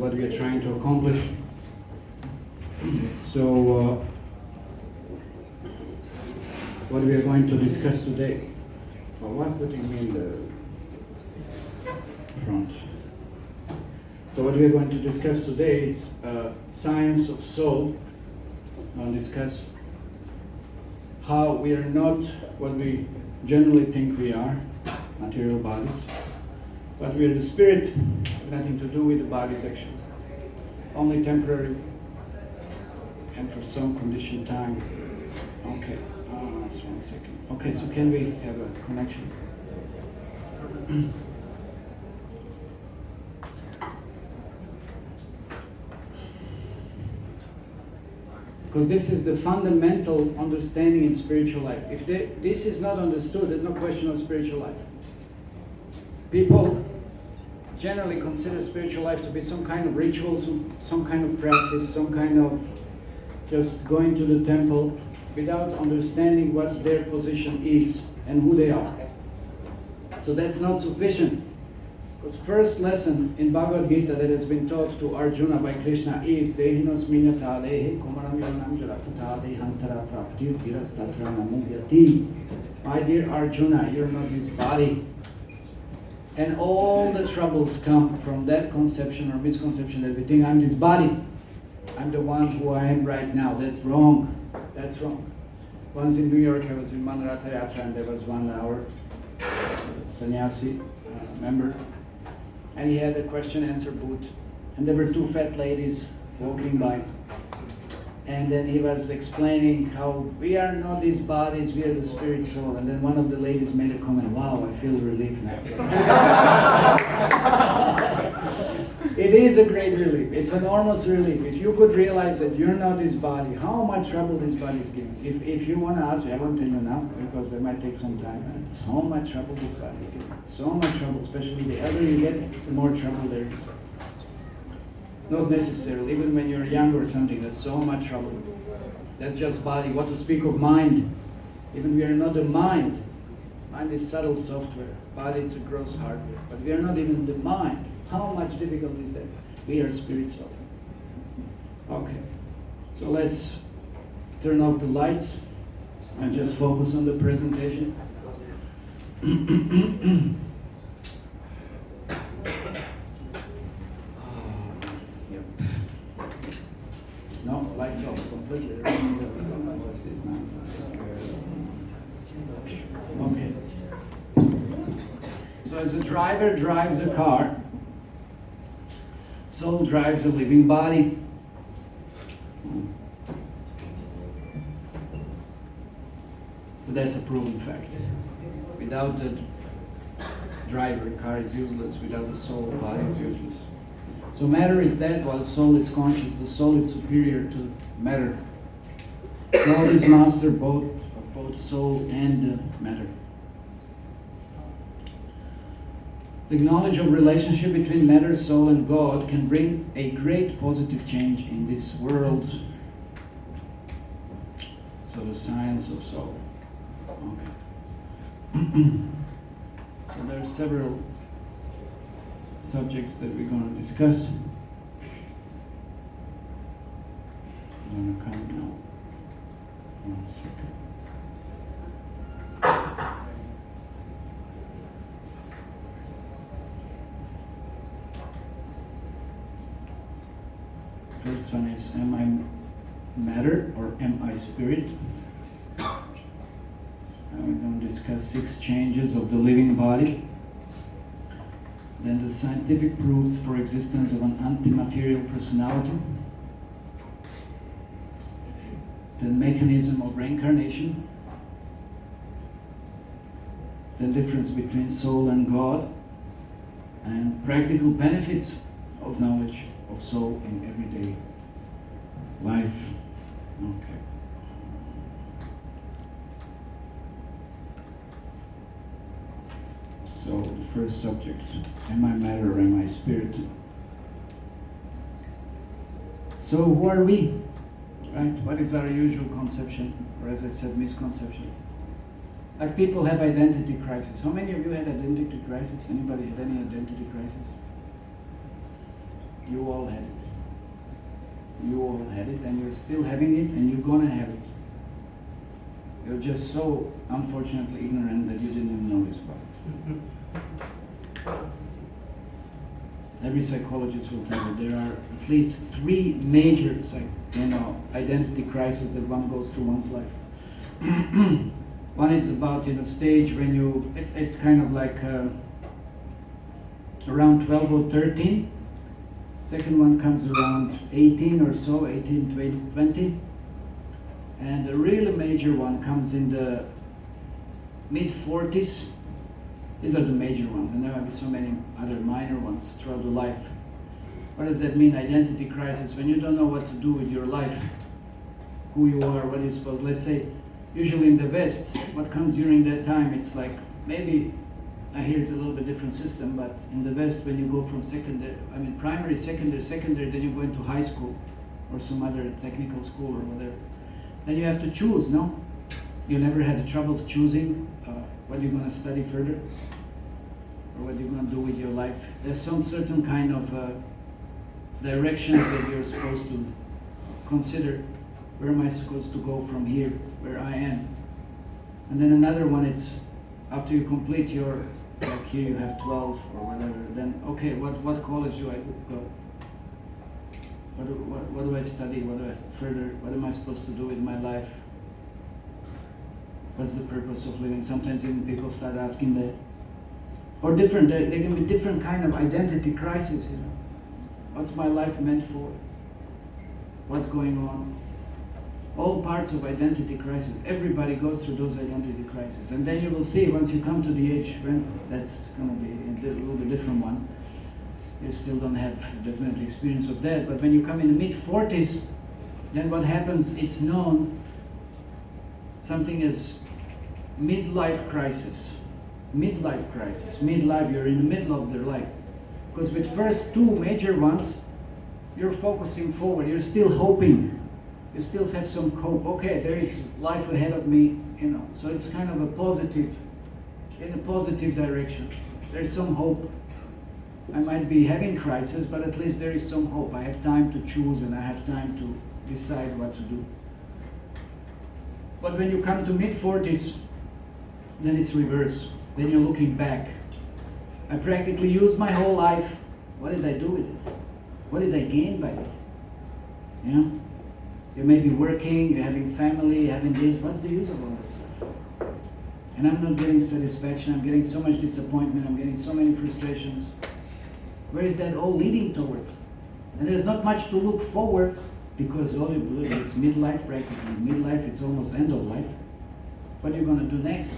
what we are trying to accomplish. So, what we are going to discuss today? Well, what putting me in the front? So what we are going to discuss today is science of soul. I'll discuss how we are not what we generally think we are, material bodies, but we are the spirit, nothing to do with the bodies actually, only temporary and for some conditioned time. Okay, just 1 second. Okay, so can we have a connection? Because this is the fundamental understanding in spiritual life. If this is not understood, there's no question of spiritual life. People generally consider spiritual life to be some kind of ritual, some kind of practice, some kind of just going to the temple without understanding what their position is and who they are. So that's not sufficient. Because first lesson in Bhagavad Gita that has been taught to Arjuna by Krishna is Dehinos minyata dehe kumaram jaratata dehantara praptir virastatra namugyati. My dear Arjuna, you're not this body. And all the troubles come from that conception or misconception that we think I'm this body. I'm the one who I am right now. That's wrong. That's wrong. Once in New York, I was in Manratha Yatra and there was our sannyasi member. And he had a question-answer booth. And there were two fat ladies walking by. And then he was explaining how we are not these bodies, we are the spirit soul. And then one of the ladies made a comment, wow, I feel relief now. It is a great relief. It's an enormous relief. If you could realize that you're not this body, how much trouble this body is giving. If you want to ask me, I won't tell you now, because that might take some time. It's how much trouble this body is giving. So much trouble, especially the elder you get, the more trouble there is. Not necessarily, even when you're young or something, there's so much trouble. That's just body. What to speak of mind? Even we are not the mind. Mind is subtle software. Body is a gross hardware. But we are not even the mind. How much difficult is that? We are spirit soul. Okay. So let's turn off the lights and just focus on the presentation. No, lights off completely. Okay. So as a driver drives a car, soul drives a living body. So that's a proven fact. Without the driver, the car is useless. Without the soul, the body is useless. So matter is dead while the soul is conscious. The soul is superior to matter. God is master of both soul and matter. The knowledge of relationship between matter, soul, and God can bring a great positive change in this world. So the science of soul. Okay. So there are several subjects that we're going to discuss. I'm going to come now. 1 second. First one is, am I matter or am I spirit? And we're going to discuss 6 changes of the living body. Then the scientific proofs for existence of an anti-material personality. The mechanism of reincarnation. The difference between soul and God. And practical benefits of knowledge of soul in everyday life. Okay. So the first subject, am I matter or am I spirit? So who are we? Right? What is our usual conception, or as I said, misconception? Like people have identity crisis. How many of you had identity crisis? Anybody had any identity crisis? You all had it. You all had it, and you're still having it, and you're gonna have it. You're just so unfortunately ignorant that you didn't even know this about it. Every psychologist will tell you there are at least 3 major identity crises that one goes through one's life. One is about in a stage when it's kind of like around 12 or 13. Second one comes around 18 or so, 18 to 20. And the really major one comes in the mid-40s. These are the major ones, and there will be so many other minor ones throughout the life. What does that mean, identity crisis? When you don't know what to do with your life, who you are, what you're supposed to, let's say, usually in the West, what comes during that time, it's like, maybe, I hear it's a little bit different system, but in the West, when you go from primary, secondary, then you go into high school, or some other technical school or whatever. Then you have to choose, no? You never had the troubles choosing what you're going to study further, or what you're going to do with your life. There's some certain kind of directions that you're supposed to consider. Where am I supposed to go from here, where I am? And then another one, it's after you complete your, like here you have 12 or whatever, then okay, what college do I go? What do I study? What do I further? What am I supposed to do with my life? What's the purpose of living? Sometimes even people start asking that. Or different, there can be different kind of identity crises, you know. What's my life meant for? What's going on? All parts of identity crisis. Everybody goes through those identity crises. And then you will see, once you come to the age when that's going to be a little bit different one. You still don't have definitely experience of that. But when you come in the mid-40s, then what happens, it's known, something is midlife crisis. Midlife crisis. Midlife, you're in the middle of their life. Because with first 2 major ones, you're focusing forward, you're still hoping. You still have some hope. Okay, there is life ahead of me, you know. So it's kind of a positive, in a positive direction. There's some hope. I might be having crisis, but at least there is some hope. I have time to choose and I have time to decide what to do. But when you come to mid-40s, then it's reverse. Then you're looking back. I practically used my whole life. What did I do with it? What did I gain by it? Yeah? You may be working, you're having family, having this. What's the use of all that stuff? And I'm not getting satisfaction. I'm getting so much disappointment. I'm getting so many frustrations. Where is that all leading toward? And there's not much to look forward because all you believe it's midlife practically. Midlife, it's almost end of life. What are you going to do next?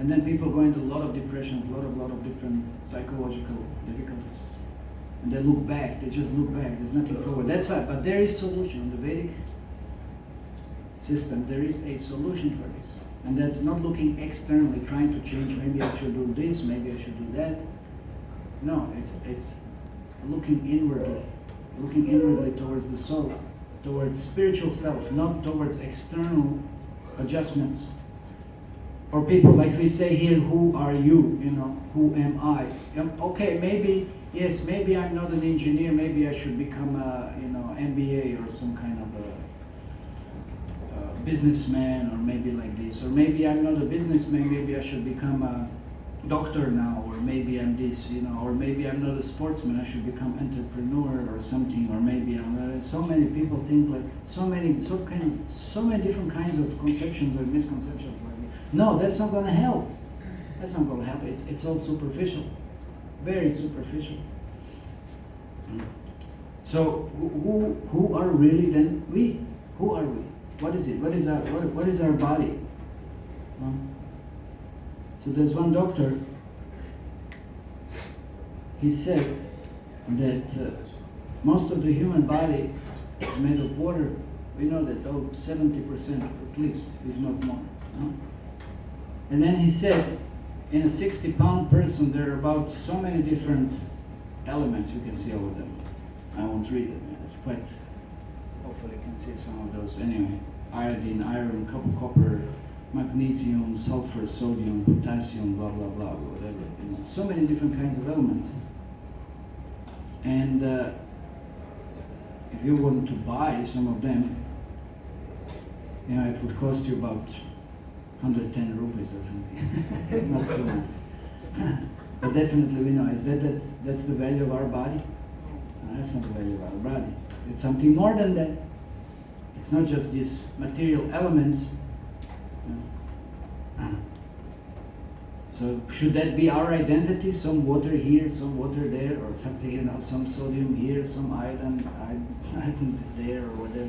And then people go into a lot of depressions, a lot of different psychological difficulties. And they look back, they just look back, there's nothing forward. That's why, but there is solution. In the Vedic system, there is a solution for this. And that's not looking externally, trying to change, maybe I should do this, maybe I should do that. No, it's looking inwardly towards the soul, towards spiritual self, not towards external adjustments. Or people, like we say here, who are you? You know, who am I? Okay, maybe, yes, maybe I'm not an engineer, maybe I should become a, MBA or some kind of a businessman, or maybe like this. Or maybe I'm not a businessman, maybe I should become a doctor now, or maybe I'm this, or maybe I'm not a sportsman, I should become entrepreneur or something, or maybe I'm so many people think like so many different kinds of conceptions or misconceptions like that. No, that's not going to help. That's not going to help. It's all superficial, very superficial. So who are really then we? Who are we? What is it? What is our body? So there's one doctor, he said that most of the human body is made of water. We know that 70% at least, if not more. No? And then he said, in a 60-pound person, there are about so many different elements. You can see all of them. I won't read them. It's quite, hopefully you can see some of those. Anyway, iodine, iron, copper, magnesium, sulfur, sodium, potassium, blah, blah, blah, whatever. So many different kinds of elements. And if you want to buy some of them, it would cost you about 110 rupees or something. Not too much. But definitely we know, that's the value of our body? No, that's not the value of our body. It's something more than that. It's not just these material elements. So should that be our identity? Some water here, some water there, or something, some sodium here, some iodine there, or whatever,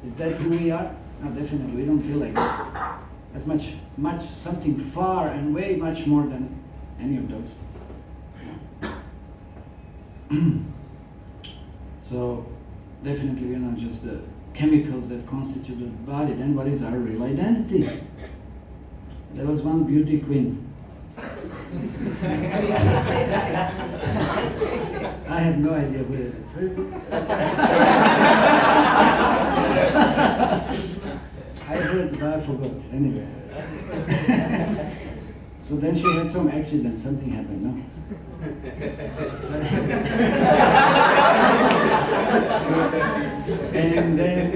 Is that who we are? No, definitely, we don't feel like that. That's much something far and way much more than any of those. So definitely, just the chemicals that constitute the body. Then what is our real identity? There was one beauty queen. I have no idea who it is. Who is it? I heard it, but I forgot. Anyway. So then she had some accident, something happened, no? And then,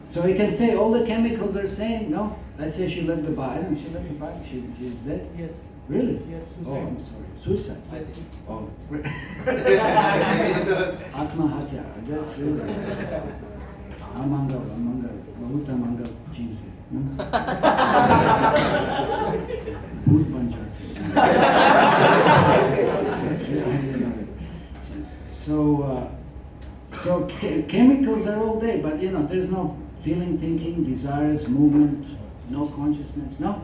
so we can say all the chemicals are saying, no? Let's say she left the body, and she left the body, she's dead? Yes. Really? Yes, suicide. Oh, I'm sorry. Suicide? Yes. Oh. Atma Hatya, that's really... Amangal, Bahuta Mangal cheese. Good bunch So chemicals are all there, but there's no feeling, thinking, desires, movement, no consciousness, no.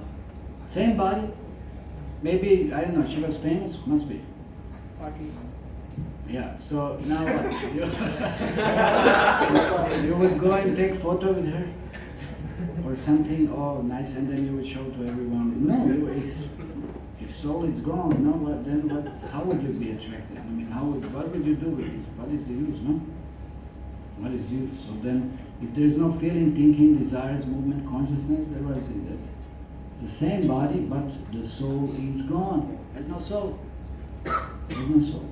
Same body. Maybe, I don't know, she was famous? Must be. Yeah, so now what? You would go and take photo with her? Or something, oh nice, and then you would show to everyone. No, if soul is gone, no, then what? How would you be attracted? I mean, what would you do with this? What is the use, no? What is use? So then, if there is no feeling, thinking, desires, movement, consciousness, then what is it? It's the same body, but the soul is gone. There's no soul. There's no soul.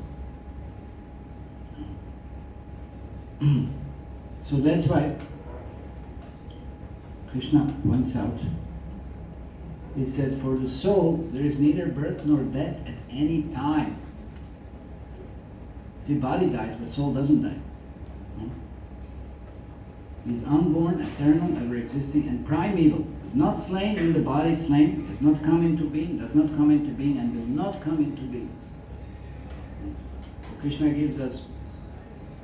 So that's why Krishna points out, he said, for the soul, there is neither birth nor death at any time. See, body dies, but soul doesn't die. No? He is unborn, eternal, ever-existing, and primeval. Is not slain in the body slain, has not come into being, does not come into being, and will not come into being. So Krishna gives us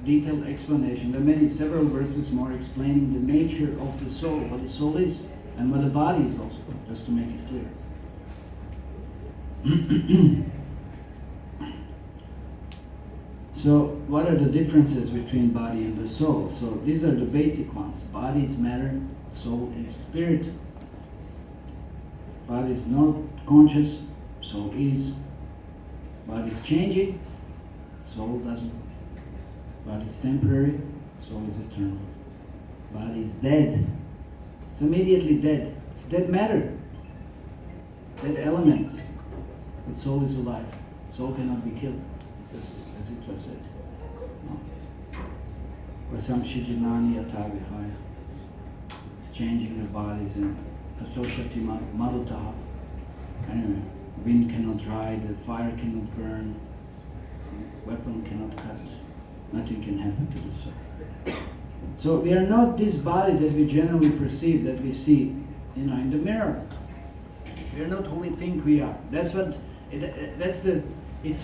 detailed explanation. There are several verses more explaining the nature of the soul, what the soul is, and what the body is also, just to make it clear. So, what are the differences between body and the soul? So, these are the basic ones. Body is matter, soul is spirit. Body is not conscious, soul is. Body is changing, soul doesn't. Body is temporary, soul is eternal. Body is dead. It's immediately dead. It's dead matter. Dead elements. But soul is alive. Soul cannot be killed, as it was said. No. Vasamshijinani atavihaya. It's changing the bodies in Kasoshati Marutaha. Anyway, wind cannot dry, the fire cannot burn, weapon cannot cut. Nothing can happen to the soul. So we are not this body that we generally perceive, that we see, in the mirror. We are not who we think we are. It's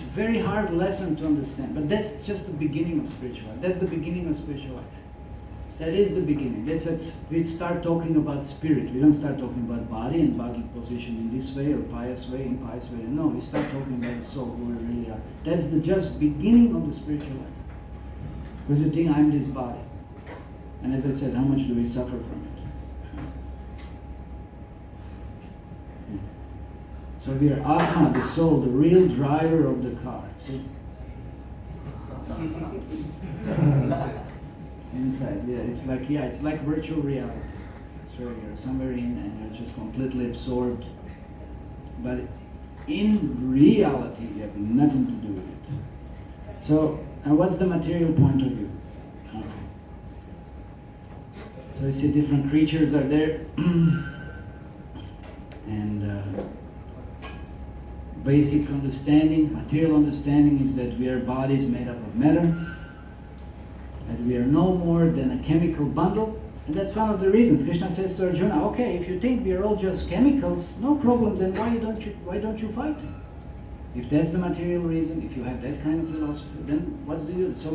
a very hard lesson to understand, but that's just the beginning of spiritual life. That's the beginning of spiritual life. That is the beginning. That's what we start talking about spirit. We don't start talking about body and bodily position in this way or pious way, impious way. No, we start talking about the soul, who we really are. That's the just beginning of the spiritual life. Because you think I'm this body. And as I said, how much do we suffer from it? So we are Atma, the soul, the real driver of the car. See? Inside, it's like virtual reality. It's where you're somewhere in and you're just completely absorbed. But in reality, you have nothing to do with it. So, and what's the material point of view? Okay. So you see different creatures are there, and basic understanding, material understanding is that we are bodies made up of matter, that we are no more than a chemical bundle. And that's one of the reasons Krishna says to Arjuna, okay, if you think we are all just chemicals, no problem, then why don't you fight? If that's the material reason, if you have that kind of philosophy, then what's the use? So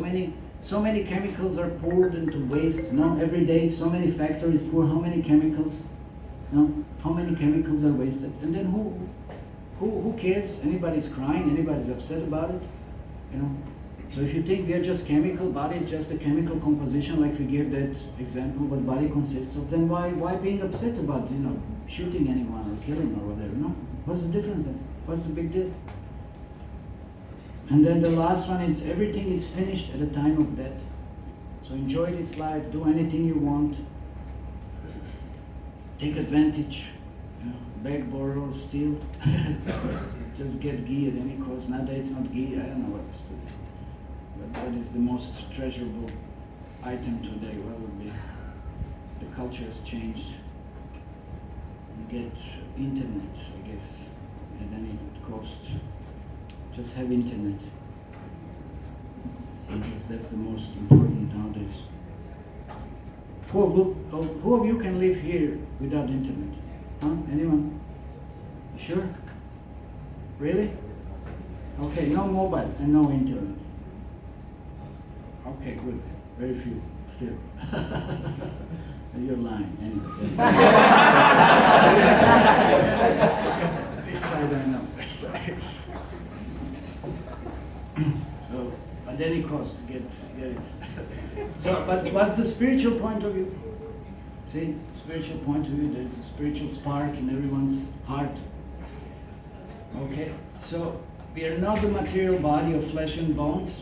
many chemicals are poured into waste, every day, so many factories pour how many chemicals? How many chemicals are wasted? And then who cares? Anybody's crying, anybody's upset about it, So if you think we are just chemical, body is just a chemical composition, like we gave that example, what body consists of, then why being upset about, shooting anyone or killing or whatever? No? What's the difference then? What's the big deal? And then the last one is everything is finished at the time of death. So enjoy this life, do anything you want, take advantage, beg, borrow, steal, just get ghee at any cost. Nowadays it's not ghee, I don't know what it's doing. But that is the most treasurable item today. What would be? The culture has changed. You get internet, I guess, at any cost. Just have internet. I guess that's the most important nowadays. Who of you can live here without internet? Anyone? You sure? Really? Okay, no mobile and no internet. Okay, good. Very few, still. You're lying, anyway. This side I know. So, at any cost, get it. So, but what's the spiritual point of view? See, spiritual point of view, there's a spiritual spark in everyone's heart. Okay, so we are not the material body of flesh and bones.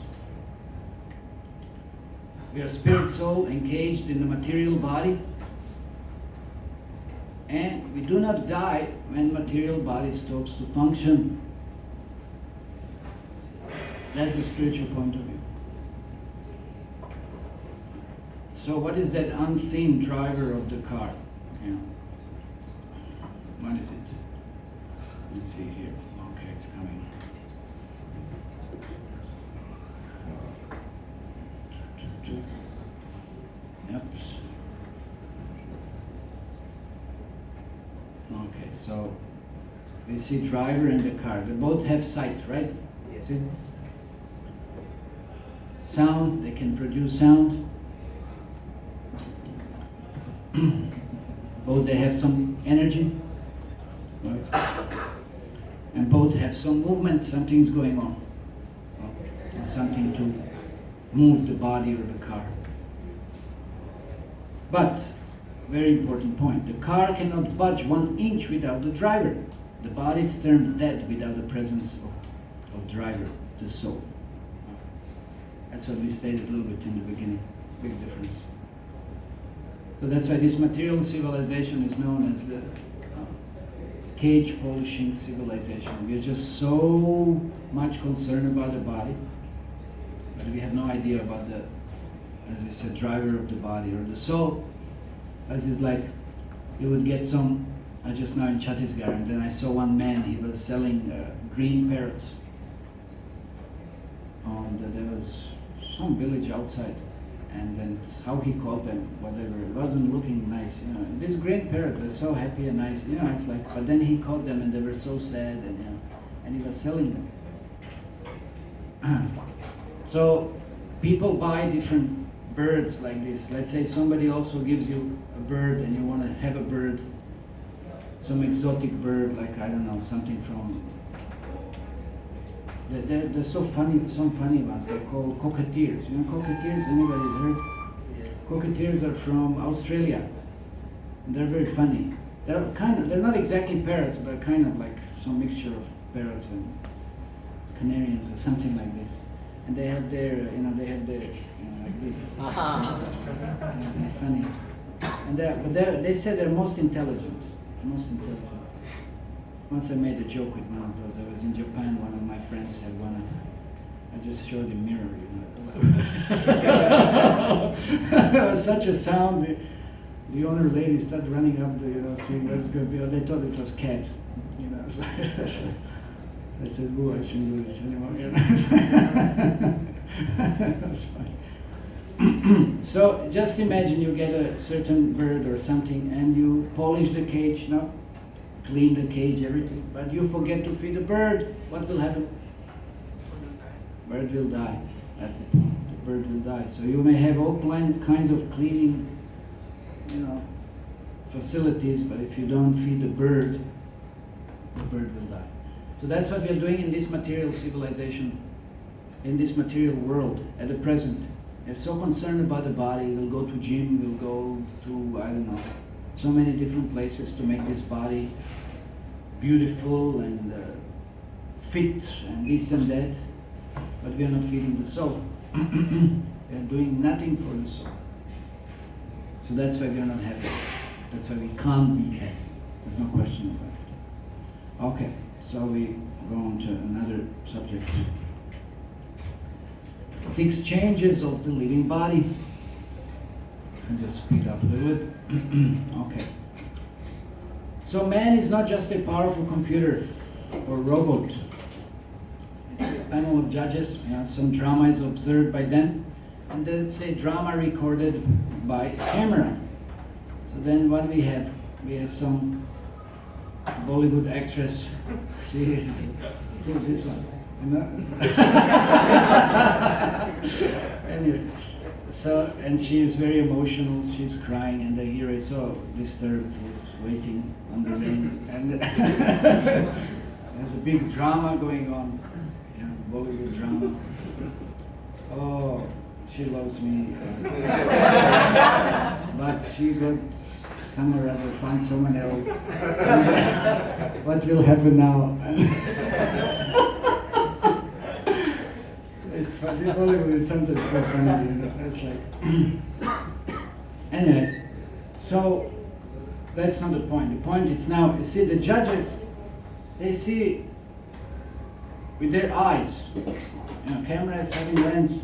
We are spirit soul encaged in the material body, and we do not die when material body stops to function. That's the spiritual point of view. So what is that unseen driver of the car? What is it? Let's see here. Okay, it's coming. Yep. Okay, so we see driver and the car. They both have sight, right? Yes. See? Sound, they can produce sound. Both they have some energy, right? And both have some movement, something's going on. Something to move the body or the car. But, very important point, the car cannot budge 1 inch without the driver. The body is termed dead without the presence of driver, the soul. That's what we stated a little bit in the beginning, big difference. So that's why this material civilization is known as the cage polishing civilization. We are just so much concerned about the body, but we have no idea about the, as we said, driver of the body or the soul. As is like, you would get some, just now in Chhattisgarh, and then I saw one man, he was selling green parrots. There was some village outside, and then how he called them, whatever, it wasn't looking nice, These green parrots, they're so happy and nice, it's like, but then he called them and they were so sad, and he was selling them. So people buy different birds like this. Let's say somebody also gives you a bird and you want to have a bird, some exotic bird, like, I don't know, something from, they're so funny, some funny ones, they're called cockatiers. Cockatiers, anybody heard? Yes. Cockatiers are from Australia, and they're very funny. They're not exactly parrots, but kind of like some mixture of parrots and canarians or something like this. And they have their, like this. They're funny. And they say they're most intelligent. Once I made a joke with one of those. I was in Japan, one of my friends had one. I just showed the mirror, It was such a sound. The owner lady started running up, saying what's going to be. They thought it was cat, So I said, "Oh, I shouldn't do this anymore." That's fine. So just imagine you get a certain bird or something, and you polish the cage, clean the cage, everything, but you forget to feed the bird. What will happen? Bird will die. That's it. The bird will die. So you may have all kinds of cleaning, facilities, but if you don't feed the bird will die. So that's what we are doing in this material civilization, in this material world at the present. We're so concerned about the body. We'll go to gym. We'll go to so many different places to make this body beautiful and fit and this and that. But we are not feeding the soul. We are doing nothing for the soul. So that's why we are not happy. That's why we can't be happy. There's no question about it. Okay, so we go on to another subject. 6 changes of the living body. And just speed up a little bit. Okay. So man is not just a powerful computer or robot. It's a panel of judges. Some drama is observed by them, and then it's a drama recorded by camera. So then what we have? We have some Bollywood actress. Who's this one? Anyway, and she is very emotional. She's crying, and the hero is so disturbed. He's waiting on the rain, and there's a big drama going on. Bollywood drama. Oh, she loves me, but she got somewhere or other find someone else. What will happen now? It's funny. Bollywood is something so funny, It's like anyway. So that's not the point. The point is now. You see, the judges, they see with their eyes. Camera is having lens.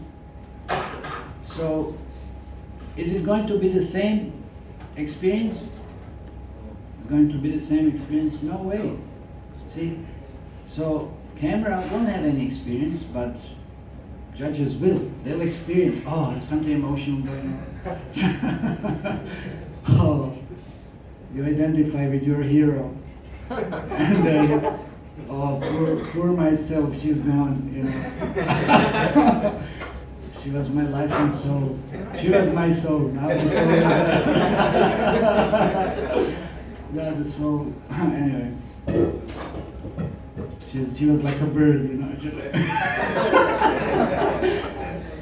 So, is it going to be the same experience? It's going to be the same experience? No way. See? So, camera won't have any experience, but judges will. They'll experience, there's something emotional going on. You identify with your hero. And then, poor myself, she's gone, She was my life and soul. She was my soul. Now the soul. Now the soul. Anyway. She was like a bird,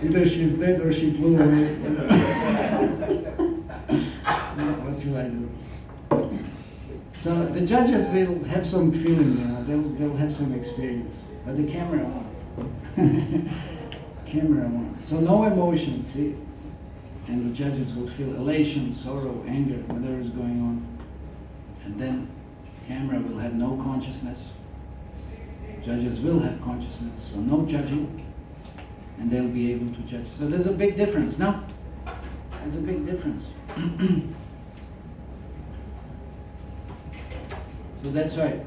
Either she's dead or she flew away. What should I do? So the judges will have some feeling, they'll have some experience, but the camera won't. Camera won't. So no emotion, see? And the judges will feel elation, sorrow, anger, whatever is going on. And then camera will have no consciousness. Judges will have consciousness, so no judging, and they'll be able to judge. So there's a big difference, no? There's a big difference. So that's why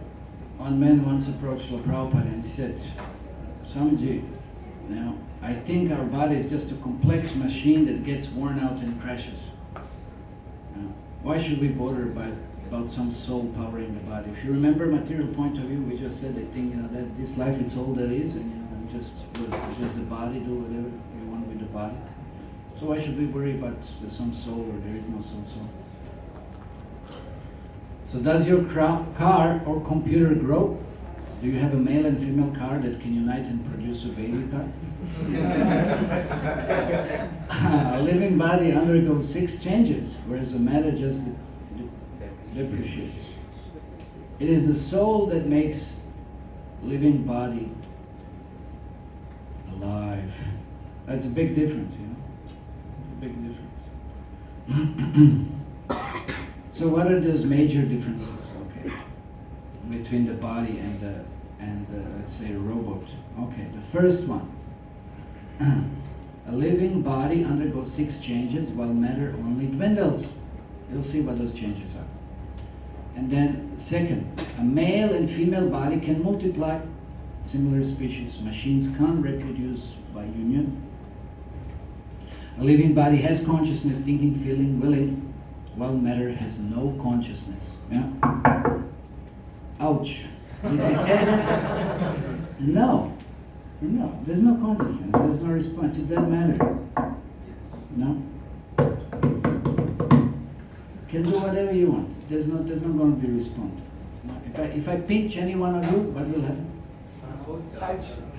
one man once approached Srila Prabhupada and said, Swamiji, I think our body is just a complex machine that gets worn out and crashes. Why should we bother about some soul powering the body? If you remember material point of view, we just said they think that this life is all there is, and just the body, do whatever you want with the body. So why should we worry about there's some soul or there is no soul? So does your car or computer grow? Do you have a male and female car that can unite and produce a baby car? A living body undergoes 6 changes, whereas the matter just depreciates. It is the soul that makes living body alive. That's a big difference, It's a big difference. So what are those major differences? Okay. between the body and the let's say a robot. Okay, the first one. A living body undergoes 6 changes while matter only dwindles. You'll see what those changes are. And then second, a male and female body can multiply. Similar species. Machines can't reproduce by union. A living body has consciousness, thinking, feeling, willing, while matter has no consciousness. Yeah? Ouch. Did I say that? No. No. There's no consciousness. There's no response. It doesn't matter. No? Can do whatever you want. There's not going to be response. No. If I pinch any one of you, what will happen?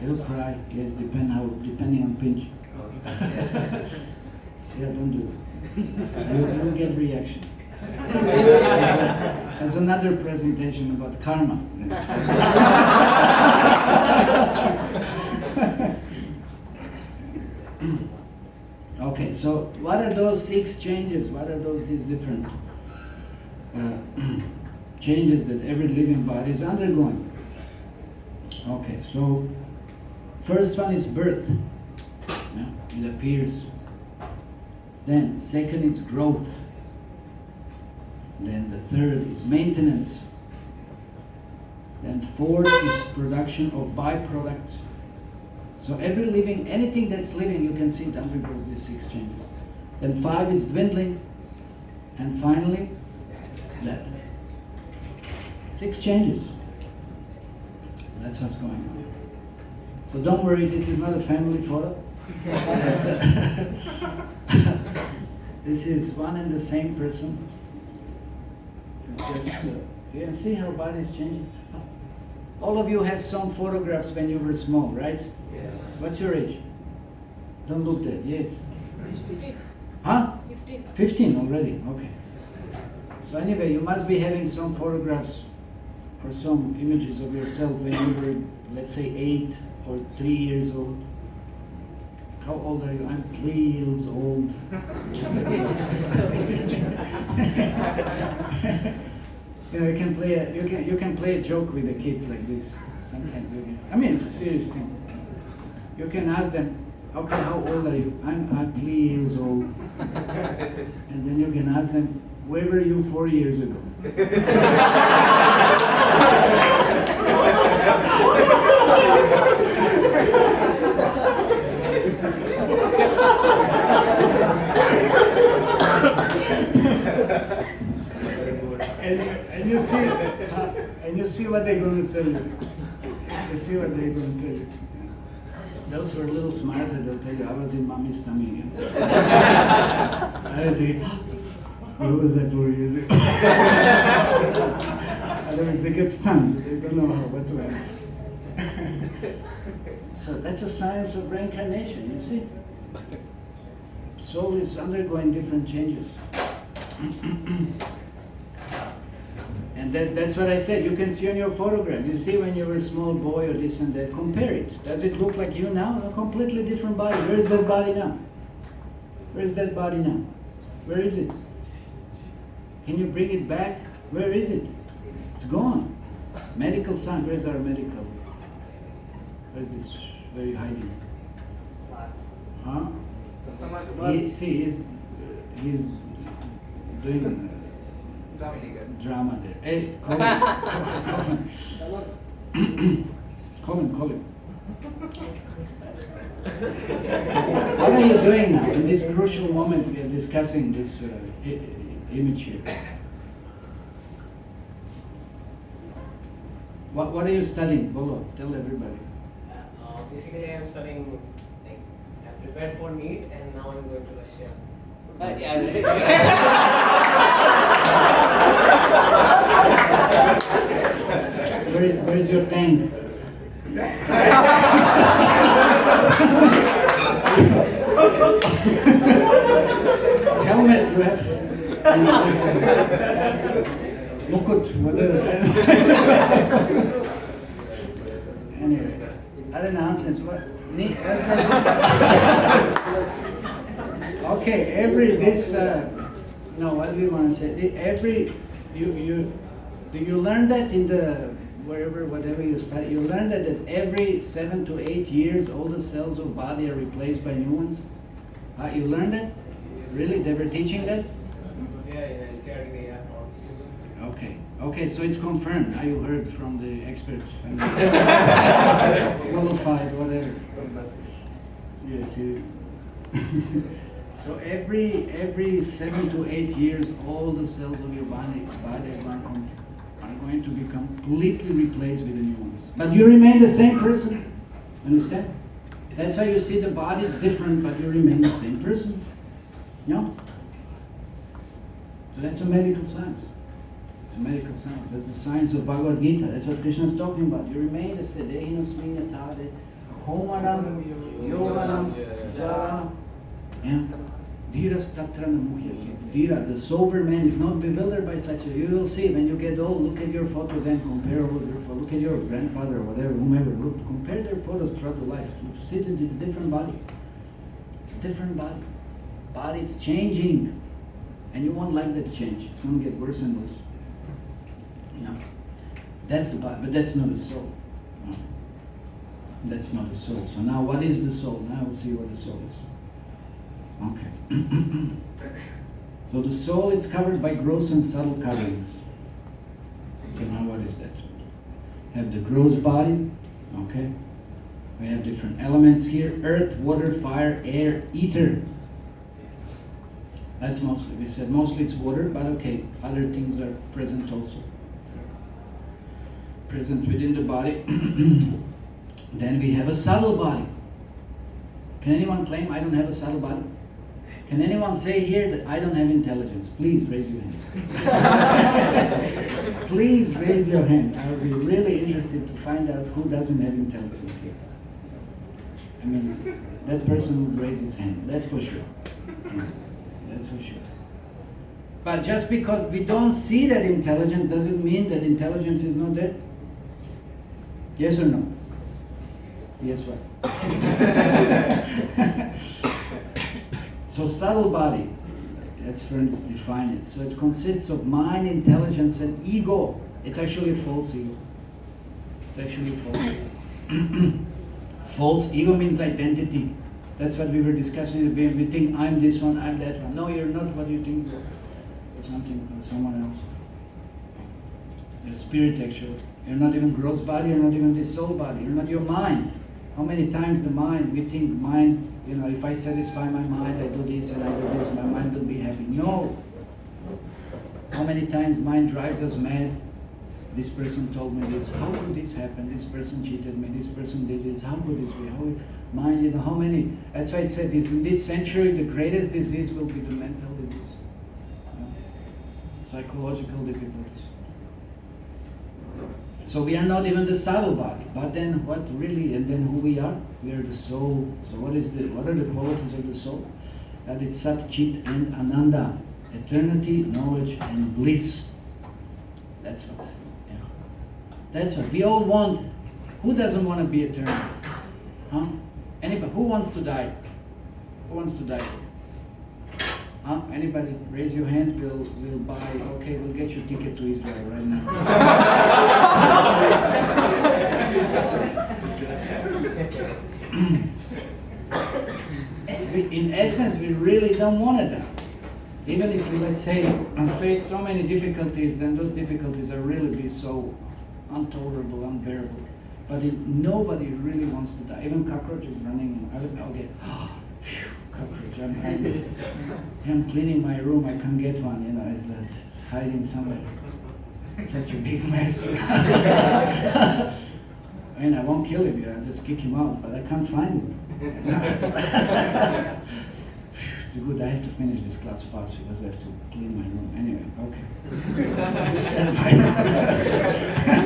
He'll cry. Yes, depending on pinch. Yeah, don't do it. You will get reaction. There's another presentation about karma. Okay, so what are those 6 changes? What are these different changes that every living body is undergoing? Okay, so first one is birth. Yeah, it appears. Then second is growth. Then the third is maintenance. Then fourth is production of byproducts. So every living, anything that's living, you can see it undergoes these 6 changes. Then 5 is dwindling. And finally, death. 6 changes. That's what's going on. So don't worry, this is not a family photo. This is one and the same person. It's just, yeah, see how bodies change. All of you have some photographs when you were small, right? Yes. What's your age? Don't look dead. Yes. 15. Huh? 15. 15 already. Okay. So anyway, you must be having some photographs or some images of yourself when you were, let's say, 8 or 3 years old. How old are you? I'm 3 years old. You know, you can play a joke with the kids like this. Sometimes you can. I mean, it's a serious thing. You can ask them, okay, how old are you? I'm 3 years old. And then you can ask them, where were you 4 years ago? and you see what they're going to tell you. You see what they're going to tell you. Those who are a little smarter, they'll tell you, I was in mommy's tummy. I was like, what was that 4 years ago? Otherwise they get stunned. They don't know what to answer. So that's a science of reincarnation, you see. Soul is undergoing different changes. And that's what I said. You can see on your photograph. You see when you were a small boy or this and that. Compare it. Does it look like you now? A completely different body. Where is that body now? Where is that body now? Where is it? Can you bring it back? Where is it? It's gone. Medical science. Where's our medical? Where's this? Where are you hiding? Huh? He's doing drama there. Hey, call him. What are you doing now? In this crucial moment, we are discussing this image here. What are you studying? Bolo, tell everybody. Basically, I am studying, like, I prepared for NEET and now I'm going to Russia. Where's your tank? Helmet, you have. Mukut, whatever. Anyway, other nonsense. What? Okay, no, what do we want to say? Do you learn that in the wherever, whatever you study, you learn that every 7 to 8 years, all the cells of body are replaced by new ones. You learned that? Really? They were teaching that? Yeah, in NCRT they have talks. Okay. Okay, so it's confirmed. Now you heard from the experts. Qualified, whatever. Yes, you. So every 7 to 8 years, all the cells of your body are going to be completely replaced with the new ones. But you remain the same person. Understand? That's why you see the body is different, but you remain the same person. No? So that's a medical science. It's a medical science. That's the science of Bhagavad Gita. That's what Krishna is talking about. You remain the same. Dehinosmina tade, homanam, yoganam, jara. Yeah. Dhiras tatra namuhya. Dhira, the sober man, is not bewildered by such a. You will see when you get old, look at your photo then, compare with your photo. Look at your grandfather or whatever, whomever. Look, compare their photos throughout your life. You see that it's a different body. It's a different body. Body's changing. And you won't like that change. It's going to get worse and worse. No. That's the body, but that's not the soul. No. That's not the soul. So now what is the soul? Now we'll see what the soul is. Okay. So the soul is covered by gross and subtle coverings. So now what is that? Have the gross body, okay? We have different elements here: earth, water, fire, air, ether. That's mostly, we said mostly it's water, but okay, other things are present also. Present within the body. Then we have a subtle body. Can anyone claim I don't have a subtle body? Can anyone say here that I don't have intelligence? Please raise your hand. Please raise your hand. I would be really interested to find out who doesn't have intelligence here. I mean, that person would raise his hand, that's for sure. That's for sure. But just because we don't see that intelligence doesn't mean that intelligence is not there. Yes or no? Yes, what? So subtle body, let's first define it. So it consists of mind, intelligence, and ego. It's actually a false ego. It's actually a false ego. False ego means identity. That's what we were discussing. We think I'm this one, I'm that one. No, you're not what you think. Something, someone else. You're spirit actually. You're not even gross body, you're not even this soul body. You're not your mind. How many times the mind, we think mind, you know, if I satisfy my mind, I do this and I do this, my mind will be happy. No. How many times mind drives us mad? This person told me this, how could this happen? This person cheated me, this person did this, how could this be? How, mind, you know, how many? That's why it said this, in this century, the greatest disease will be the mental disease. Psychological difficulties. So we are not even the subtle body, but then what really, and then who we are? We are the soul. So what are the qualities of the soul? That it's Sat, Chit and Ananda, eternity, knowledge and bliss. That's what. Yeah. That's what we all want. Who doesn't want to be eternal? Huh? Anybody? Who wants to die? Who wants to die? Huh? Anybody? Raise your hand. We'll buy. Okay, we'll get you a ticket to Israel right now. In essence, we really don't want to die. Even if we, let's say, face so many difficulties, then those difficulties are really be so intolerable, unbearable. But nobody really wants to die. Even cockroaches running. I'll get. Cockroach. I'm cleaning my room, I can't get one, you know, it's hiding somewhere. Such a big mess. I mean, I won't kill him, I'll just kick him out, but I can't find him. It's good, I have to finish this class fast because I have to clean my room. Anyway, okay.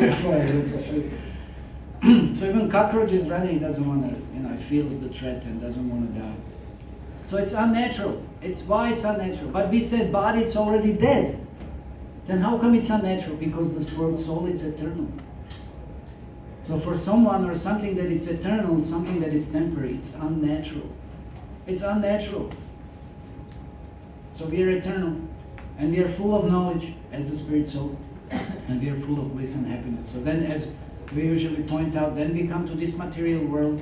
Before I go to sleep. So even cockroach is running, he doesn't want to, you know, he feels the threat and doesn't want to die. So it's unnatural. It's why it's unnatural. But we said body, it's already dead. Then how come it's unnatural? Because the word soul is eternal. So for someone or something that it's eternal, something that is temporary, it's unnatural. It's unnatural. So we are eternal. And we are full of knowledge as the spirit soul. and we are full of bliss and happiness. So then, as we usually point out, then we come to this material world.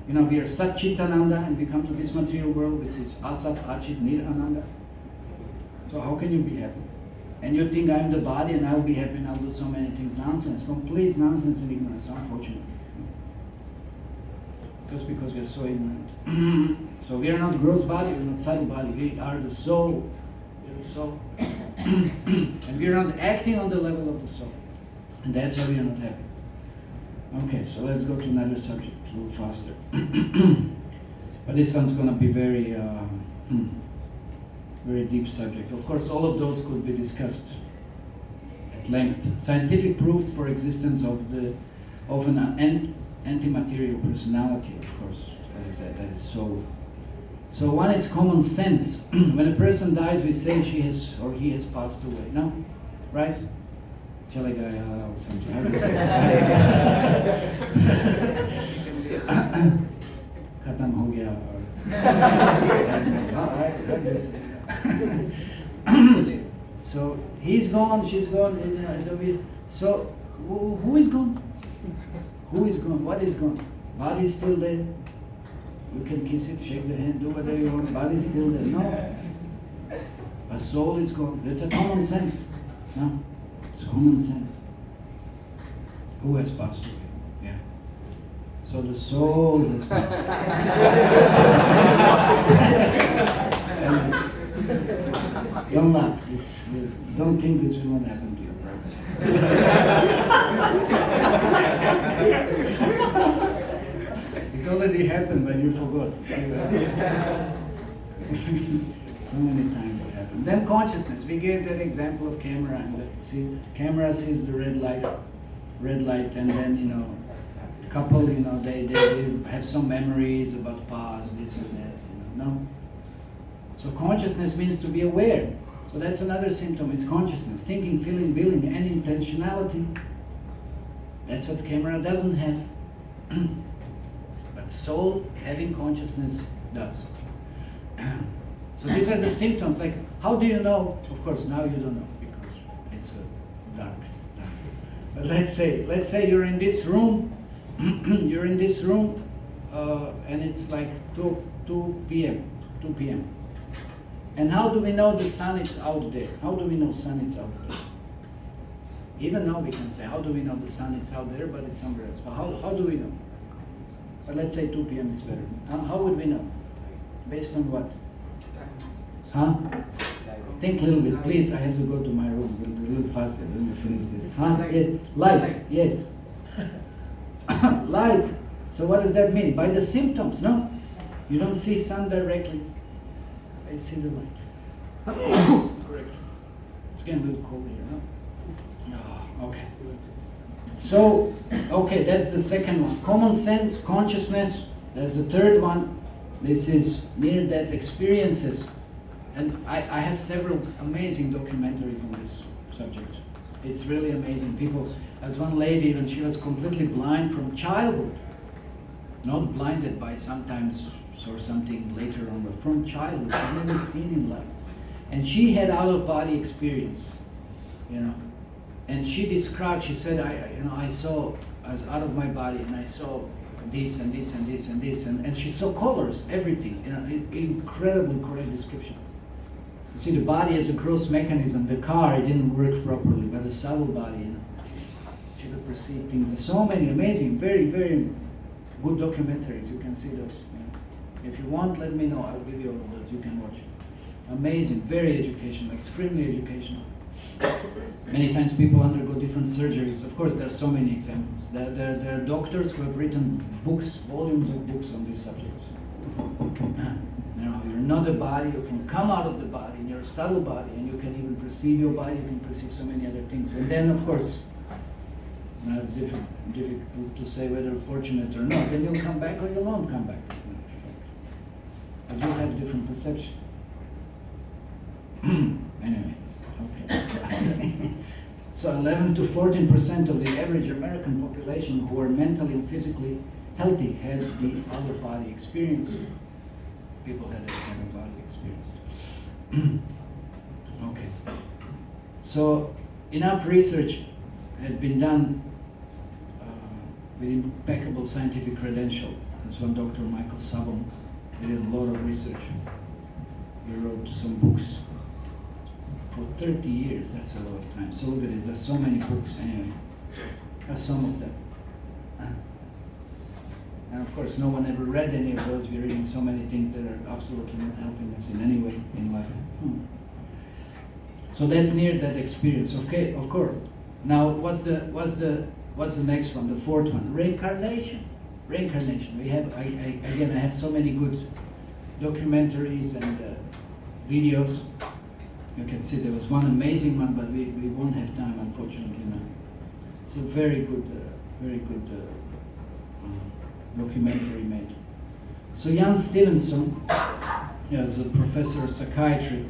You know, we are Sat Chit Ananda, and we come to this material world which is Asat Achit Nir Ananda. So how can you be happy? And you think I'm the body and I'll be happy and I'll do so many things. Nonsense, complete nonsense and ignorance, unfortunately. Just because we are so ignorant. So we are not gross body, we are not subtle body, we are the soul. We are the soul. And we are not acting on the level of the soul. And that's why we are not happy. Okay, so let's go to another subject, a little faster. But this one's going to be very, very deep subject. Of course, all of those could be discussed at length. Scientific proofs for existence of an anti-material personality, of course. That is so. So one, it's common sense. When a person dies, we say she has or he has passed away. No, right? Chale gaya or something. Khatam ho gaya. So he's gone, she's gone. So who is gone? Who is gone? What is gone? Body is still there. You can kiss it, shake the hand, do whatever you want. Body is still there. No. A soul is gone. That's a common sense. No. It's common sense. Who has passed away? Yeah. So the soul has passed away. Don't laugh. Don't think this will not happen to you, It already happened, but you forgot. So many times it happened. Then consciousness. We gave that example of camera, and see, camera sees the red light, and then couple, they have some memories about past, this and that. No. So consciousness means to be aware. So that's another symptom. It's consciousness, thinking, feeling, willing, and intentionality. That's what camera doesn't have. But soul having consciousness does. So these are the symptoms. Like, how do you know? Of course, now you don't know because it's dark. But let's say you're in this room. You're in this room, and it's like 2 p.m. 2 p.m. And how do we know the sun is out there? How do we know sun is out there? Even now we can say, how do we know the sun is out there, but it's somewhere else? But how do we know? But let's say 2 p.m. is better. How would we know? Based on what? Huh? Think a little bit, please. I have to go to my room a little faster. Let me finish this. Huh? Light. Yes. Light. So what does that mean? By the symptoms, no? You don't see sun directly. I see the light. Correct. It's getting a little cold here, no? Oh, okay. So, okay, that's the second one. Common sense, consciousness. That's the third one. This is near-death experiences. And I have several amazing documentaries on this subject. It's really amazing. People, as one lady, even she was completely blind from childhood. Not blinded by sometimes or something later on, but from childhood. She'd never seen in life. And she had out-of-body experience, And she described, she said, I saw, I was out of my body, and I saw this and this and this and this, and she saw colors, everything, incredible correct description. You see, the body is a gross mechanism. The car, it didn't work properly, but the subtle body, she could perceive things. There's so many amazing, very, very good documentaries. You can see those. If you want, let me know. I'll give you all of those. You can watch it. Amazing, very educational, extremely educational. Many times people undergo different surgeries. Of course, there are so many examples. There are doctors who have written books, volumes of books on these subjects. You're not a body, you can come out of the body, and you're a subtle body, and you can even perceive your body, you can perceive so many other things. And then, of course, it's difficult to say whether fortunate or not. Then you'll come back or you won't come back. But you'll have different perception. Anyway, okay. So 11 to 14% of the average American population who are mentally and physically healthy had the out-of-body experience. People had a out-of-body experience. Okay. So enough research had been done with impeccable scientific credential. There's one Dr. Michael Sabon. He did a lot of research. He wrote some books for 30 years. That's a lot of time. So look at it. There's so many books anyway. That's some of them. And of course, no one ever read any of those. We're reading so many things that are absolutely not helping us in any way in life. So that's near that experience. Okay, of course. Now, what's the next one? The fourth one, reincarnation. Reincarnation. We have I have so many good documentaries and videos. You can see there was one amazing one, but we won't have time, unfortunately now. It's a very good documentary made. So Jan Stevenson, as a professor of psychiatry,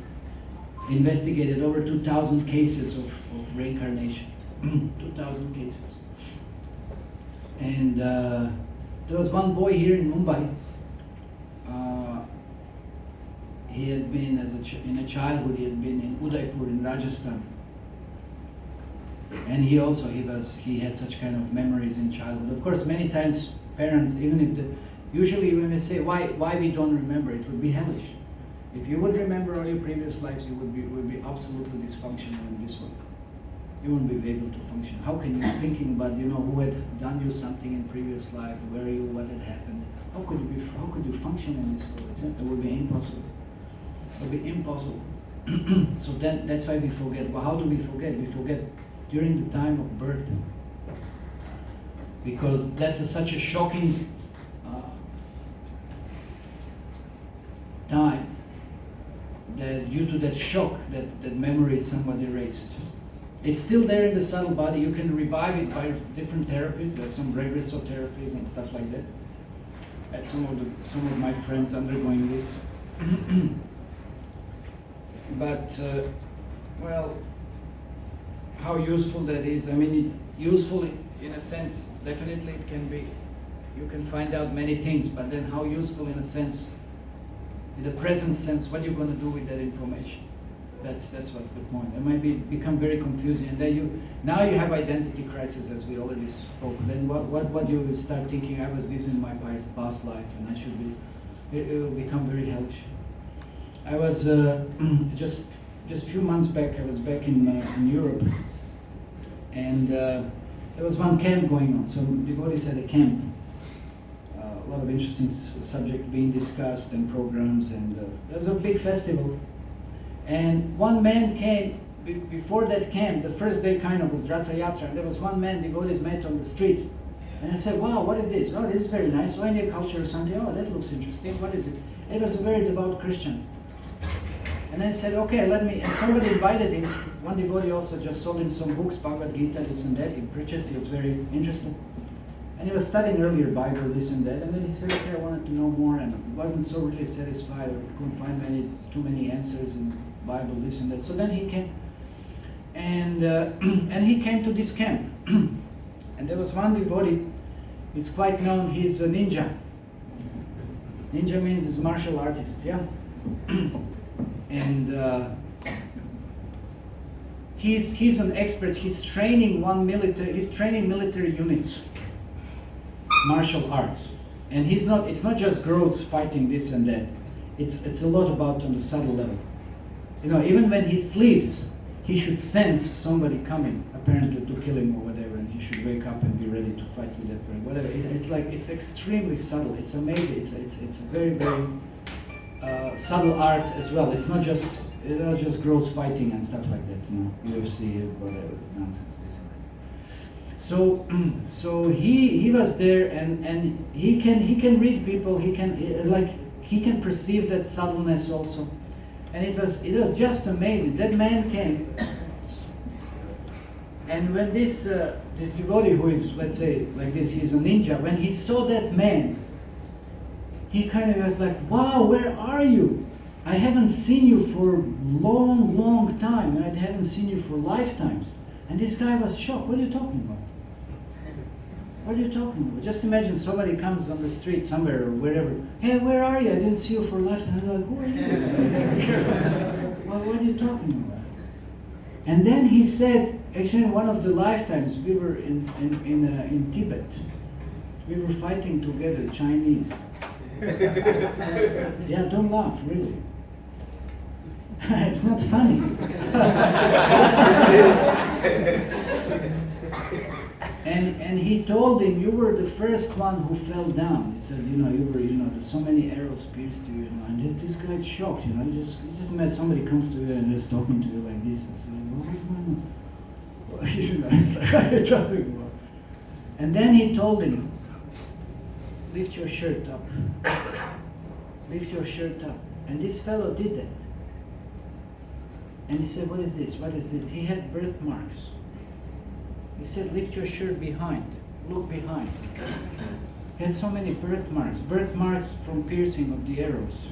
investigated over 2,000 cases of reincarnation. 2,000 cases. And there was one boy here in Mumbai. He had been, in a childhood, he had been in Udaipur in Rajasthan. And he had such kind of memories in childhood. Of course, many times parents, even if usually when we say why we don't remember, it would be hellish. If you would remember all your previous lives, you would be absolutely dysfunctional in this one. You wouldn't be able to function. How can you thinking about who had done you something in previous life, where you, what had happened? How could you function in this world? It would be impossible. It would be impossible. So that's why we forget. Well, how do we forget? We forget during the time of birth, because that's such a shocking time that due to that shock, that memory somebody erased. It's still there in the subtle body. You can revive it by different therapies. There's some regressor therapies and stuff like that. I had some of my friends undergoing this. But well, how useful that is. I mean, it's useful in a sense. Definitely, it can be. You can find out many things, but then how useful in a sense, in the present sense, what you're going to do with that information. That's what's the point. It might become very confusing, and then now you have identity crisis, as we already spoke. Then what you start thinking? I was this in my past life, and I should be. It will become very hellish. I was just a few months back. I was back in Europe, and there was one camp going on. So devotees had a camp. A lot of interesting subject being discussed and programs, and there was a big festival. And one man came before that camp. The first day kind of was Ratha Yatra, and there was one man devotees met on the street. And I said, "Wow, what is this? Oh, this is very nice. So any culture or something? Oh, that looks interesting. What is it?" It was a very devout Christian. And I said, "Okay, let me." And somebody invited him. One devotee also just sold him some books, Bhagavad Gita, this and that. He preaches. He was very interested. And he was studying earlier Bible, this and that. And then he said, "Okay, I wanted to know more," and wasn't so really satisfied, or couldn't find too many answers in Bible, this and that. So then he came, and he came to this camp. And there was one devotee. He's quite known. He's a ninja. Ninja means he's martial artist, yeah. And he's an expert. He's training military units, martial arts. And it's not just girls fighting this and that. It's a lot about on the subtle level. Even when he sleeps, he should sense somebody coming, apparently to kill him or whatever, and he should wake up and be ready to fight with that person. Whatever. It's extremely subtle. It's amazing. It's a very, very subtle art as well. It's not just girls fighting and stuff like that. UFC, whatever nonsense. So he was there, and he can read people. He can perceive that subtleness also. And it was just amazing. That man came, and when this devotee, who is, let's say like this, he's a ninja, when he saw that man, he kind of was like, "Wow, where are you? I haven't seen you for a long, long time, and I haven't seen you for lifetimes." And this guy was shocked. "What are you talking about? What are you talking about?" Just imagine somebody comes on the street somewhere or wherever. "Hey, where are you? I didn't see you for a lifetime." I'm like, "Who are you?" Well, what are you talking about? And then he said, Actually, in one of the lifetimes, we were in Tibet. We were fighting together, Chinese. Yeah, don't laugh, really. It's not funny. And he told him, you were the first one who fell down. He said, there's so many arrows pierced you, And this guy's shocked, He just met somebody comes to you and just talking to you like this. I said, what is going on? It's like, what are you talking about? And then he told him, lift your shirt up. Lift your shirt up. And this fellow did that. And he said, what is this? What is this? He had birthmarks. He said, lift your shirt behind. Look behind. He had so many birthmarks. Birthmarks from piercing of the arrows.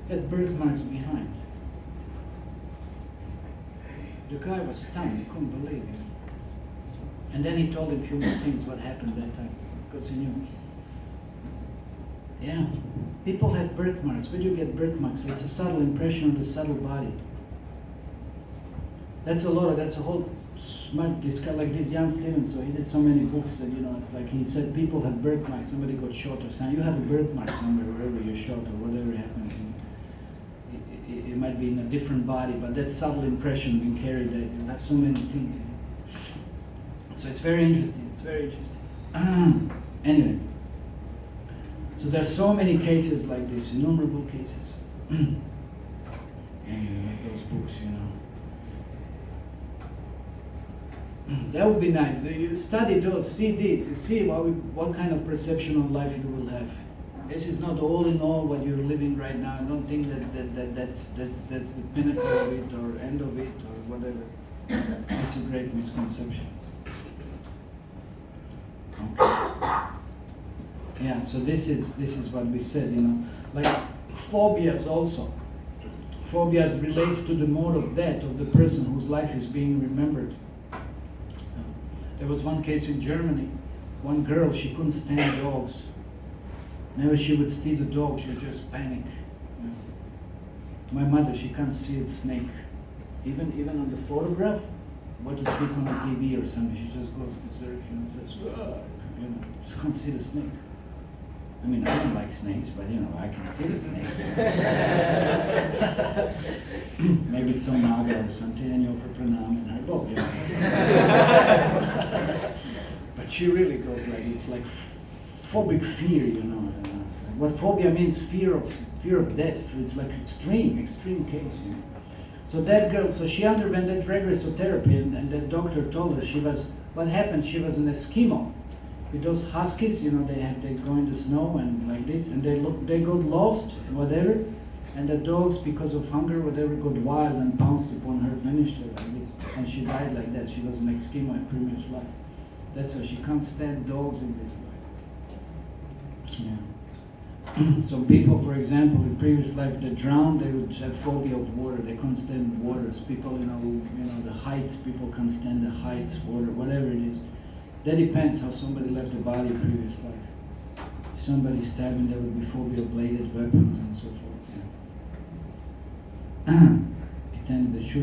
He had birthmarks behind. The guy was stunned. He couldn't believe it. And then he told him a few more things what happened that time. Because he knew. Yeah. People have birthmarks. Where do you get birthmarks? It's a subtle impression on the subtle body. That's a whole smart discuss like this Jan Stevens, so he did so many books that, it's like he said people have birthmarks, somebody got shot or something. You have a birthmark somewhere, wherever you're shot or whatever happens. It might be in a different body, but that subtle impression being carried, you have so many things. So it's very interesting, Anyway. So there's so many cases like this, innumerable cases. Like those books, That would be nice. You study those, see these, you see what kind of perception of life you will have. This is not all in all what you're living right now. I don't think that's the pinnacle of it or end of it or whatever. It's a great misconception. Okay. Yeah, so this is what we said, like phobias also. Phobias relate to the mode of death of the person whose life is being remembered. There was one case in Germany, one girl, she couldn't stand dogs. Whenever she would see the dog, she would just panic. My mother, she can't see a snake. Even on the photograph, what to speak on the TV or something, she just goes berserk, says, she can't see the snake. I mean, I don't like snakes, but I can see the snake. Maybe it's some naga or something, and you offer pranam and I go, But she really goes like, it's like phobic fear, What phobia means, fear of death. It's like extreme case, So that girl, she underwent that regressive therapy, and that doctor told her what happened, she was an Eskimo. With those huskies, they go in the snow and like this, and they got lost, whatever, and the dogs, because of hunger, whatever, got wild and pounced upon her, finished her like this, and she died like that. She was an Eskimo in previous life. That's why she can't stand dogs in this life. Yeah. Some people, for example, in previous life, they drowned, they would have phobia of water. They couldn't stand waters. People, the heights. People can't stand the heights, water, whatever it is. That depends how somebody left the body in previous life. If somebody stabbing, there would be phobia of bladed weapons and so forth.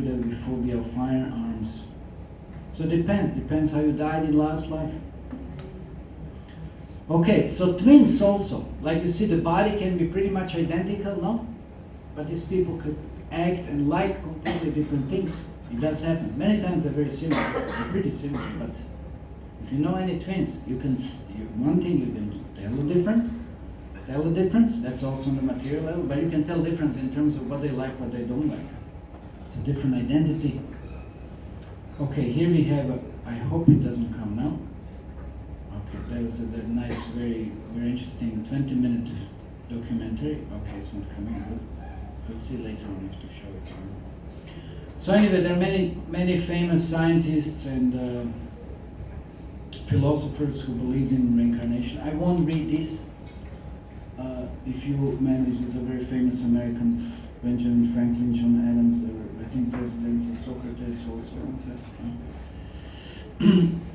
There would be phobia of firearms. So it depends how you died in last life. Okay, so twins also. Like you see, the body can be pretty much identical, no? But these people could act and like completely different things. It does happen. Many times they're very similar. They're pretty similar, but if you know any twins, one thing you can tell the difference, that's also on the material level, but you can tell difference in terms of what they like, what they don't like. It's a different identity. Okay, here we have I hope it doesn't come now. Okay, that was a nice, very, very interesting 20-minute documentary. Okay, it's not coming good. We'll see later on if to show it. So anyway, there are many famous scientists and philosophers who believed in reincarnation. I won't read this. If you manage, there's a very famous American, Benjamin Franklin, John Adams, they were, I think, presidents, and Socrates also.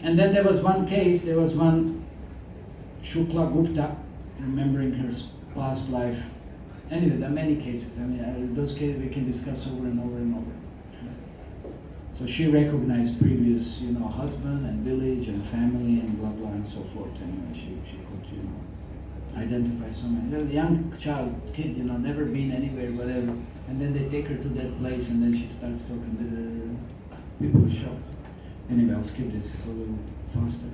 And then there was one case, there was one Shukla Gupta, remembering her past life. Anyway, there are many cases. I mean, those cases we can discuss over and over and over. So she recognized previous, husband and village and family and blah blah and so forth. Anyway, she could, identify so many. The young kid, never been anywhere, whatever. And then they take her to that place, and then she starts talking to the people shocked. Anyway, I'll skip this a little faster.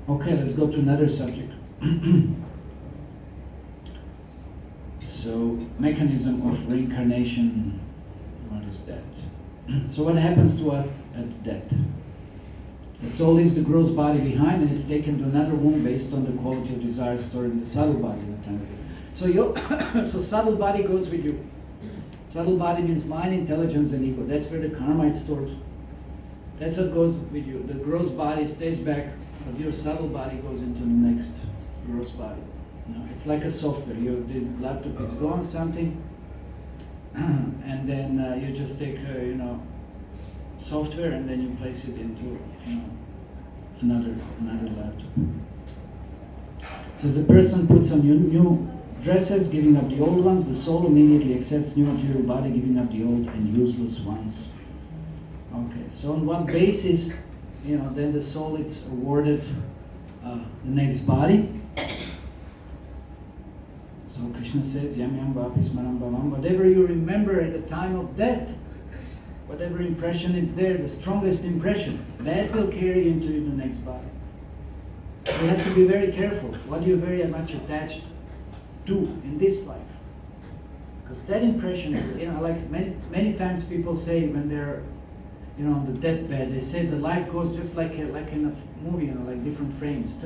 Okay, let's go to another subject. So, mechanism of reincarnation. What is that? So what happens to us at death? The soul leaves the gross body behind and it's taken to another womb based on the quality of desire stored in the subtle body. So subtle body goes with you. Subtle body means mind, intelligence, and ego. That's where the karma is stored. That's what goes with you. The gross body stays back, but your subtle body goes into the next gross body. It's like a software. The laptop is gone, something, and then you just take, software, and then you place it into, another laptop. So the person puts on new dresses, giving up the old ones. The soul immediately accepts new material body, giving up the old and useless ones. Okay, so on what basis, then the soul is awarded the next body. So Krishna says, Yam Yam Vapi Smaram Bhavam, whatever you remember at the time of death, whatever impression is there, the strongest impression, that will carry you into the next body. So you have to be very careful. What are you very much attached to in this life? Because that impression, like many times people say when they're, on the deathbed, they say the life goes just like in a movie, like different frames.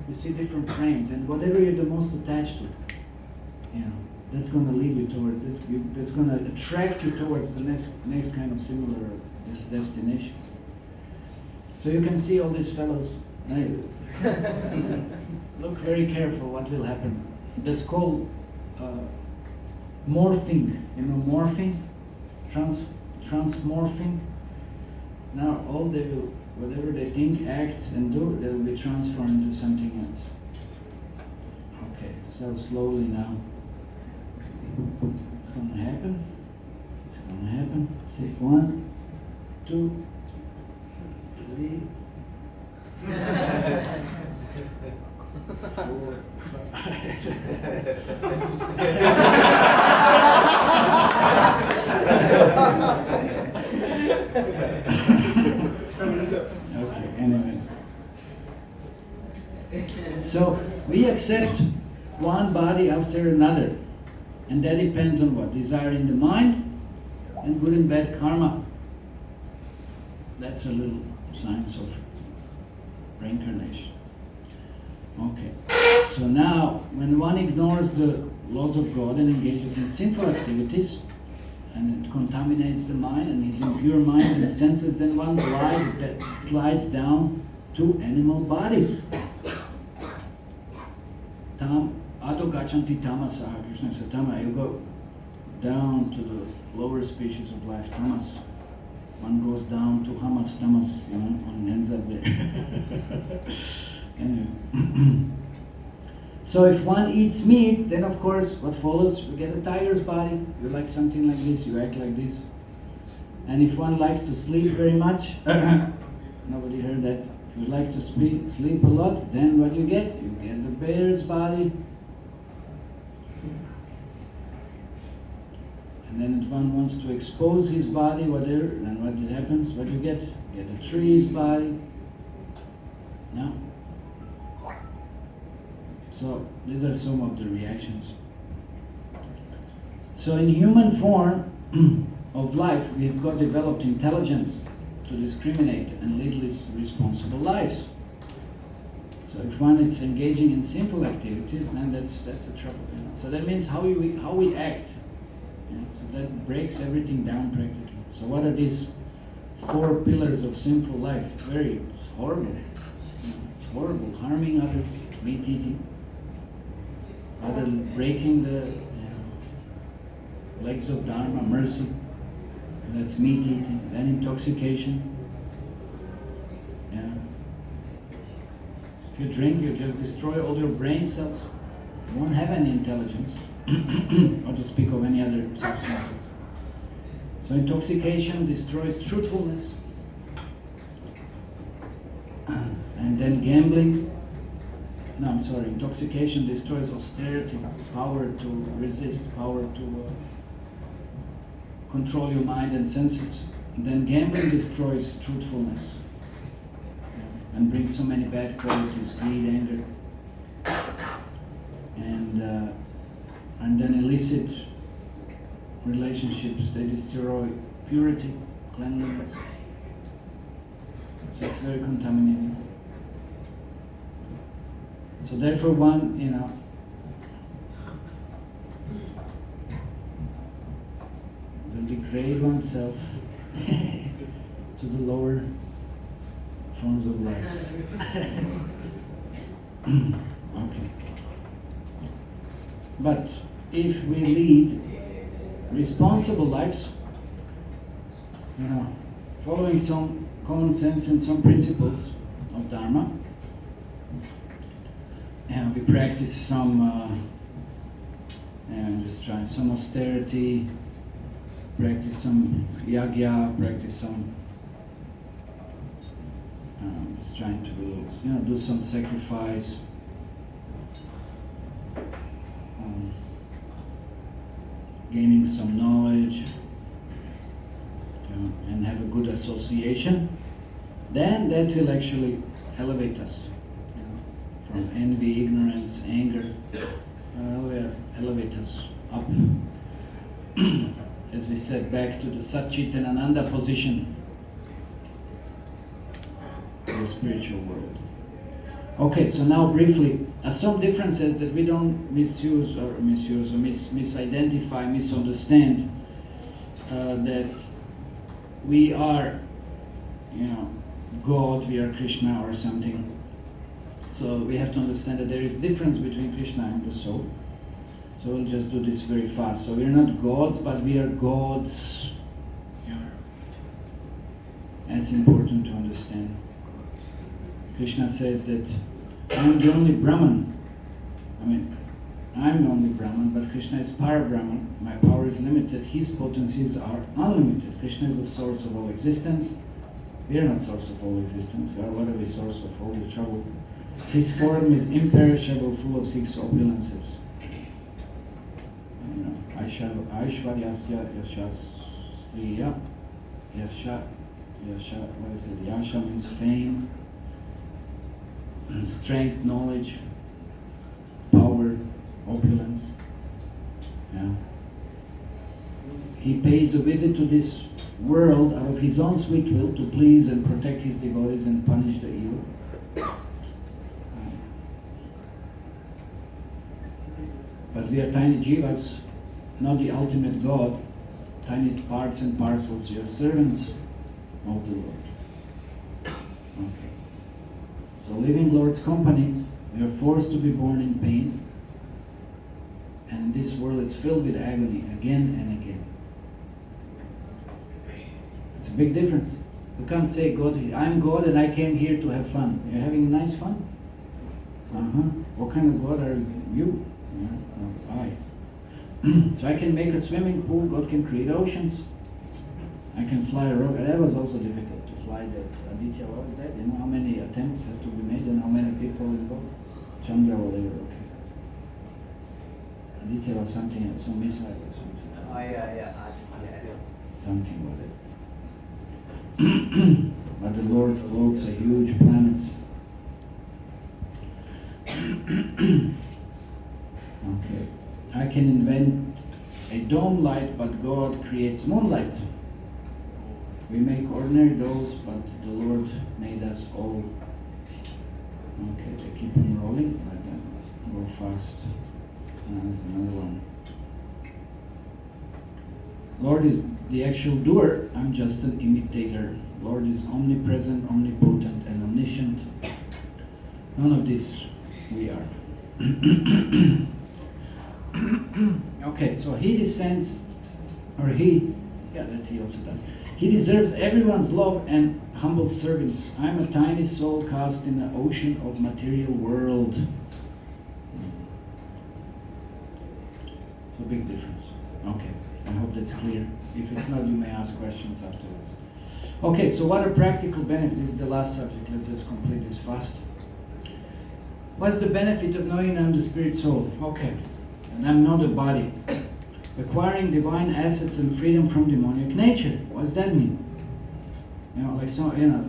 You see different frames, and whatever you're the most attached to, that's going to lead you towards it. That's going to attract you towards the next kind of similar destination. So you can see all these fellows. Look very careful what will happen. That's called morphing. Morphing, transmorphing. Now all they will, whatever they think, act, and do, they will be transformed into something else. Okay, so slowly now. It's going to happen. It's going to happen. Say 1, 2, 3. 4, 5. Okay, anyway. So we accept one body after another. And that depends on what? Desire in the mind and good and bad karma. That's a little science of reincarnation. Okay. So now, when one ignores the laws of God and engages in sinful activities, and it contaminates the mind and his impure mind and senses, then one glides down to animal bodies. Ado gachanti tamasaha, Krishna said, Tama, you go down to the lower species of life, tamas. One goes down to hamas, tamas, one ends up there. Anyway. So if one eats meat, then of course, what follows? You get a tiger's body. You like something like this, you act like this. And if one likes to sleep very much, nobody heard that. If you like to sleep a lot, then what you get? You get the bear's body. And then if one wants to expose his body, whatever, then what happens? What do you get? You get a tree's body. No? So these are some of the reactions. So in human form of life, we've got developed intelligence to discriminate and lead responsible lives. So if one is engaging in sinful activities, then that's a trouble. So that means how we act. So that breaks everything down practically. So what are these 4 pillars of sinful life? It's horrible. It's horrible. Harming others, meat eating, breaking the legs of Dharma, mercy. That's meat eating. Then intoxication. If you drink, you just destroy all your brain cells. You won't have any intelligence, or to speak of any other substances. So intoxication destroys truthfulness. And then gambling, intoxication destroys austerity, power to resist, power to control your mind and senses. And then gambling destroys truthfulness and brings so many bad qualities, greed, anger. And then illicit relationships, they destroy purity, cleanliness. So it's very contaminating. So therefore one, will degrade oneself to the lower forms of life. Okay. But if we lead responsible lives, following some common sense and some principles of Dharma, and we practice some some austerity, practice some yagya, practice some just trying to do some sacrifice, gaining some knowledge, and have a good association, then that will actually elevate us from envy, ignorance, anger, elevate us up, as we said, back to the Satchit and Ananda position in the spiritual world. Okay, so now briefly, some differences that we don't misuse or misidentify, misunderstand, that we are, God, we are Krishna or something. So we have to understand that there is difference between Krishna and the soul. So we'll just do this very fast. So we are not gods, but we are gods. That's important to understand. Krishna says that I'm the only Brahman. I'm the only Brahman, but Krishna is Para-Brahman. My power is limited. His potencies are unlimited. Krishna is the source of all existence. We are not source of all existence. What are we source of all the trouble? His form is imperishable, full of 6 opulences. Aishwaryasya Yashastriya. What is it? Yasha means fame, strength, knowledge, power, opulence. Yeah. He pays a visit to this world out of his own sweet will to please and protect his devotees and punish the evil. But we are tiny jivas, not the ultimate God, tiny parts and parcels. We are servants of the Lord. Okay. So living Lord's company, we are forced to be born in pain, and this world is filled with agony again and again. It's a big difference. You can't say, God, I'm God and I came here to have fun. You're having nice fun? What kind of God are you? I. So I can make a swimming pool, God can create oceans. I can fly a rocket. That was also difficult to fly that. Aditya, what was that? You know how many attempts had to be made and how many people involved? Chandra, whatever, okay. Aditya was something, some missile or something. Oh, yeah. Something with it. But the Lord floats a huge planet. Okay. I can invent a dome light, but God creates moonlight. We make ordinary dolls, but the Lord made us all. Okay, they keep on rolling like that. Go fast. Another one. Lord is the actual doer. I'm just an imitator. Lord is omnipresent, omnipotent, and omniscient. None of this we are. Okay, so he descends, or he also does. He deserves everyone's love and humble service. I'm a tiny soul cast in the ocean of material world. So big difference. Okay, I hope that's clear. If it's not, you may ask questions afterwards. Okay, so what are practical benefits? This is the last subject. Let's just complete this fast. What's the benefit of knowing I'm the spirit soul? Okay, and I'm not a body. Acquiring divine assets and freedom from demoniac nature. What does that mean? You know, like so, you know,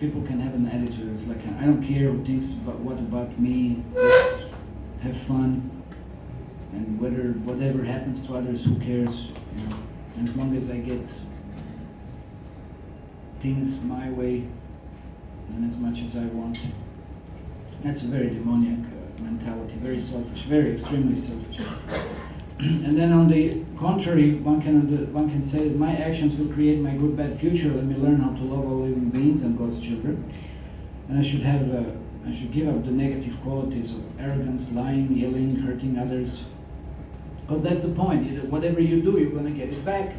people can have an attitude. It's like, I don't care who thinks about what about me. Just have fun, and whatever happens to others, who cares? You know, and as long as I get things my way and as much as I want. That's a very demoniac mentality, very selfish, very extremely selfish. And then on the contrary, one can say that my actions will create my good bad future. Let me learn how to love all living beings and God's children. And I should give up the negative qualities of arrogance, lying, yelling, hurting others. Because that's the point. Whatever you do, you're going to get it back.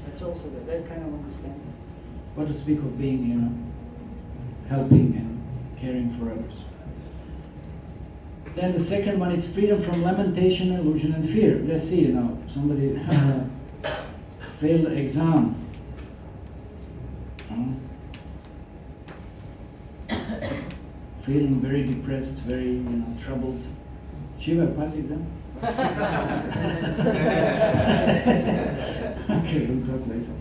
That's also that kind of understanding. What to speak of being, you know, helping and caring for others. Then the second one is freedom from lamentation, illusion, and fear. Let's see, you know, somebody failed the exam. Feeling very depressed, very, you know, troubled. Shiva, pass the exam? Okay, we'll talk later.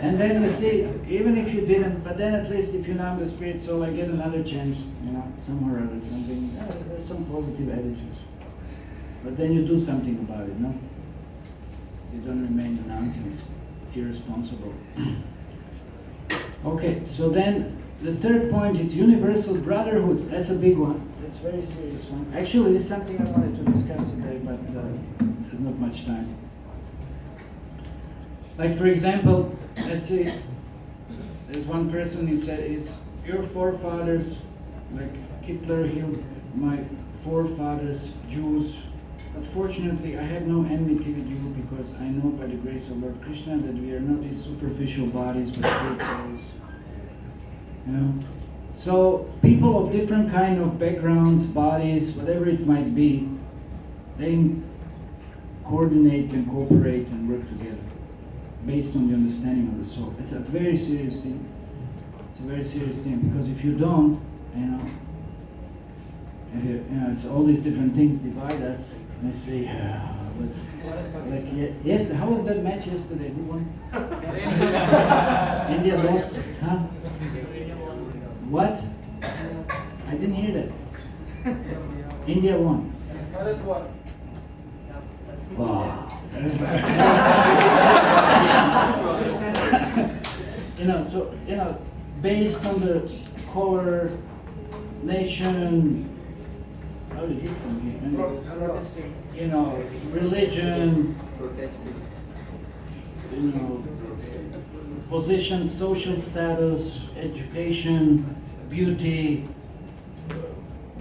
And then you see, even if you didn't, but then at least if you know the spirit soul, I get another chance, you know, somewhere or other, something, there's some positive attitude. But then you do something about it, no? You don't remain a nonsense, irresponsible. Okay, so then the third point is universal brotherhood. That's a big one. That's a very serious one. Actually, it's something I wanted to discuss today, but there's not much time. Like for example, let's see, there's one person who said, is your forefathers, like Hitler killed my forefathers, Jews, but fortunately I have no enmity with you because I know by the grace of Lord Krishna that we are not these superficial bodies but spirit souls. You know? So people of different kind of backgrounds, bodies, whatever it might be, they coordinate and cooperate and work together based on the understanding of the soul. It's a very serious thing. It's a very serious thing because if you don't, you know, it's all these different things divide us. And they say, like, yes, how was that match yesterday? Who won? India lost, huh? What? I didn't hear that. India won. Wow. So based on the core nation, how did this come here? Religion, position, social status, education, beauty,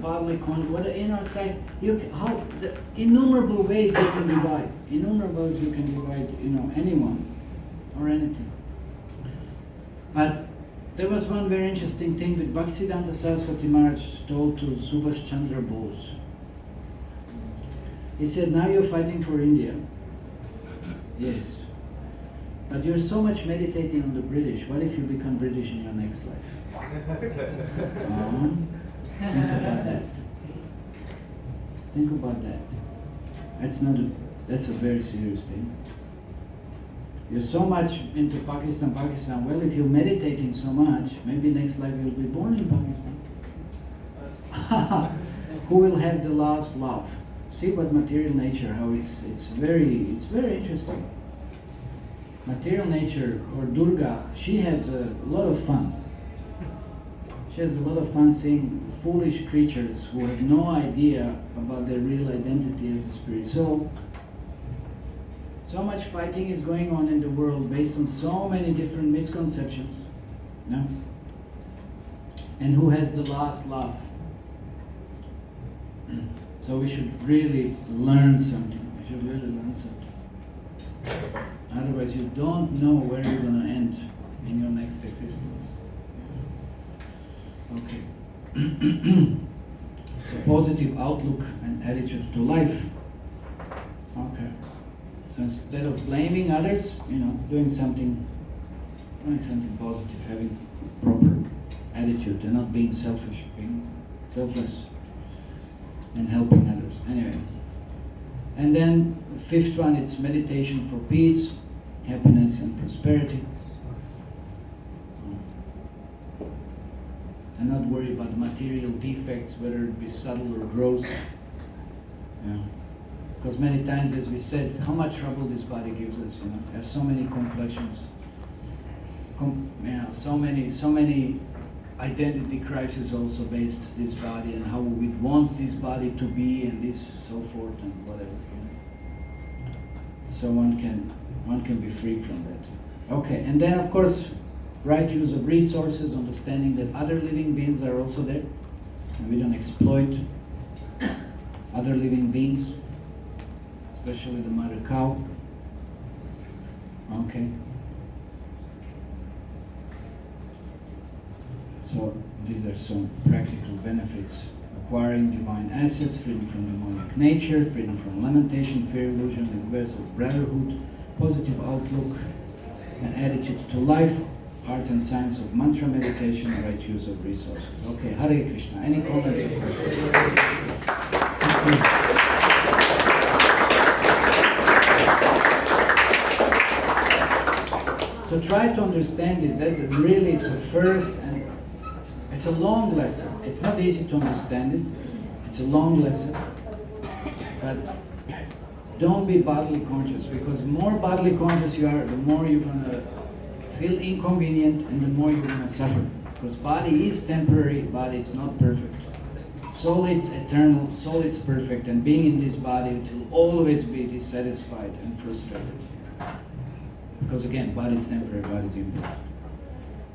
public conduct. It's like the innumerable ways you can divide. Innumerable ways you can divide, anyone or anything. But there was one very interesting thing that Bhaktisiddhanta Saraswati Maharaj told to Subhash Chandra Bose. He said, now you're fighting for India. Yes. But you're so much meditating on the British. What if you become British in your next life? Think about that. Think about that. That's a very serious thing. You're so much into Pakistan. Well, if you're meditating so much, maybe next life you'll be born in Pakistan. Who will have the last laugh? See what material nature, how it's very interesting. Material nature, or Durga, she has a lot of fun. She has a lot of fun seeing foolish creatures who have no idea about their real identity as a spirit. So much fighting is going on in the world based on so many different misconceptions. No? And who has the last laugh? So we should really learn something. We should really learn something. Otherwise you don't know where you're going to end in your next existence. Okay. So positive outlook and attitude to life. So instead of blaming others, doing something positive, having proper attitude, and not being selfish, being selfless, and helping others. Anyway. And then the fifth one, it's meditation for peace, happiness, and prosperity. And not worry about material defects, whether it be subtle or gross. Because many times, as we said, how much trouble this body gives us. It has so many complexions, so many identity crises also based this body, and how we want this body to be, and this so forth and whatever. So one can be free from that. Okay, and then of course, right use of resources, understanding that other living beings are also there, and we don't exploit other living beings, especially the mother cow. Okay. So these are some practical benefits. Acquiring divine assets, freedom from demonic nature, freedom from lamentation, fear, illusion, universal brotherhood, positive outlook and attitude to life, art and science of mantra meditation, right use of resources. Okay, Hare Krishna. Any comments or questions? So try to understand this, that really it's a first, and it's a long lesson. It's not easy to understand it. It's a long lesson. But don't be bodily conscious, because the more bodily conscious you are, the more you're going to feel inconvenient and the more you're going to suffer. Because body is temporary, body is not perfect. Soul is eternal, soul is perfect, and being in this body it will always be dissatisfied and frustrated. Because again, body is temporary, body is imperfect.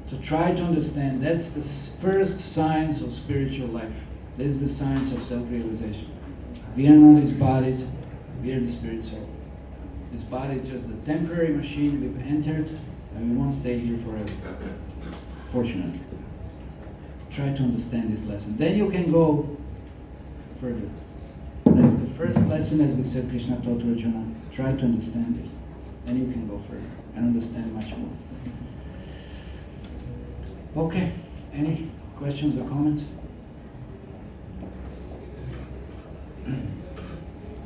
So try to understand, that's the first science of spiritual life. This is the science of self-realization. We are not these bodies, we are the spirit soul. This body is just the temporary machine we've entered, and we won't stay here forever. Fortunately. Try to understand this lesson. Then you can go further. That's the first lesson, as we said, Krishna taught to Arjuna. Try to understand it. Then you can go further and understand much more. Okay, any questions or comments?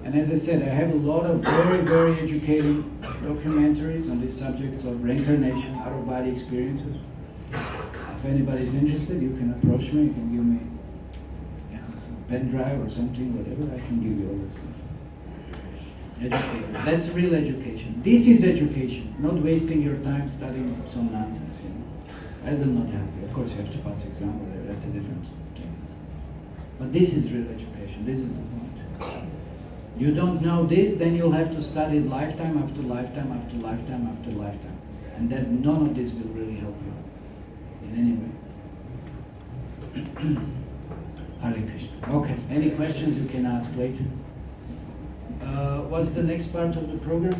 And as I said, I have a lot of very, very educating documentaries on these subjects of reincarnation, out-of-body experiences. If anybody is interested, you can approach me, you can give me some pen drive or something, whatever, I can give you all that stuff. Education. That's real education. This is education, not wasting your time studying some nonsense, I will not help you. Of course you have to pass exam, whatever, that's a different thing. But this is real education, this is the point. You don't know this, then you'll have to study lifetime after lifetime after lifetime after lifetime. And then none of this will really help you in any way. Hare Krishna. Okay, any questions you can ask later. What's the next part of the program?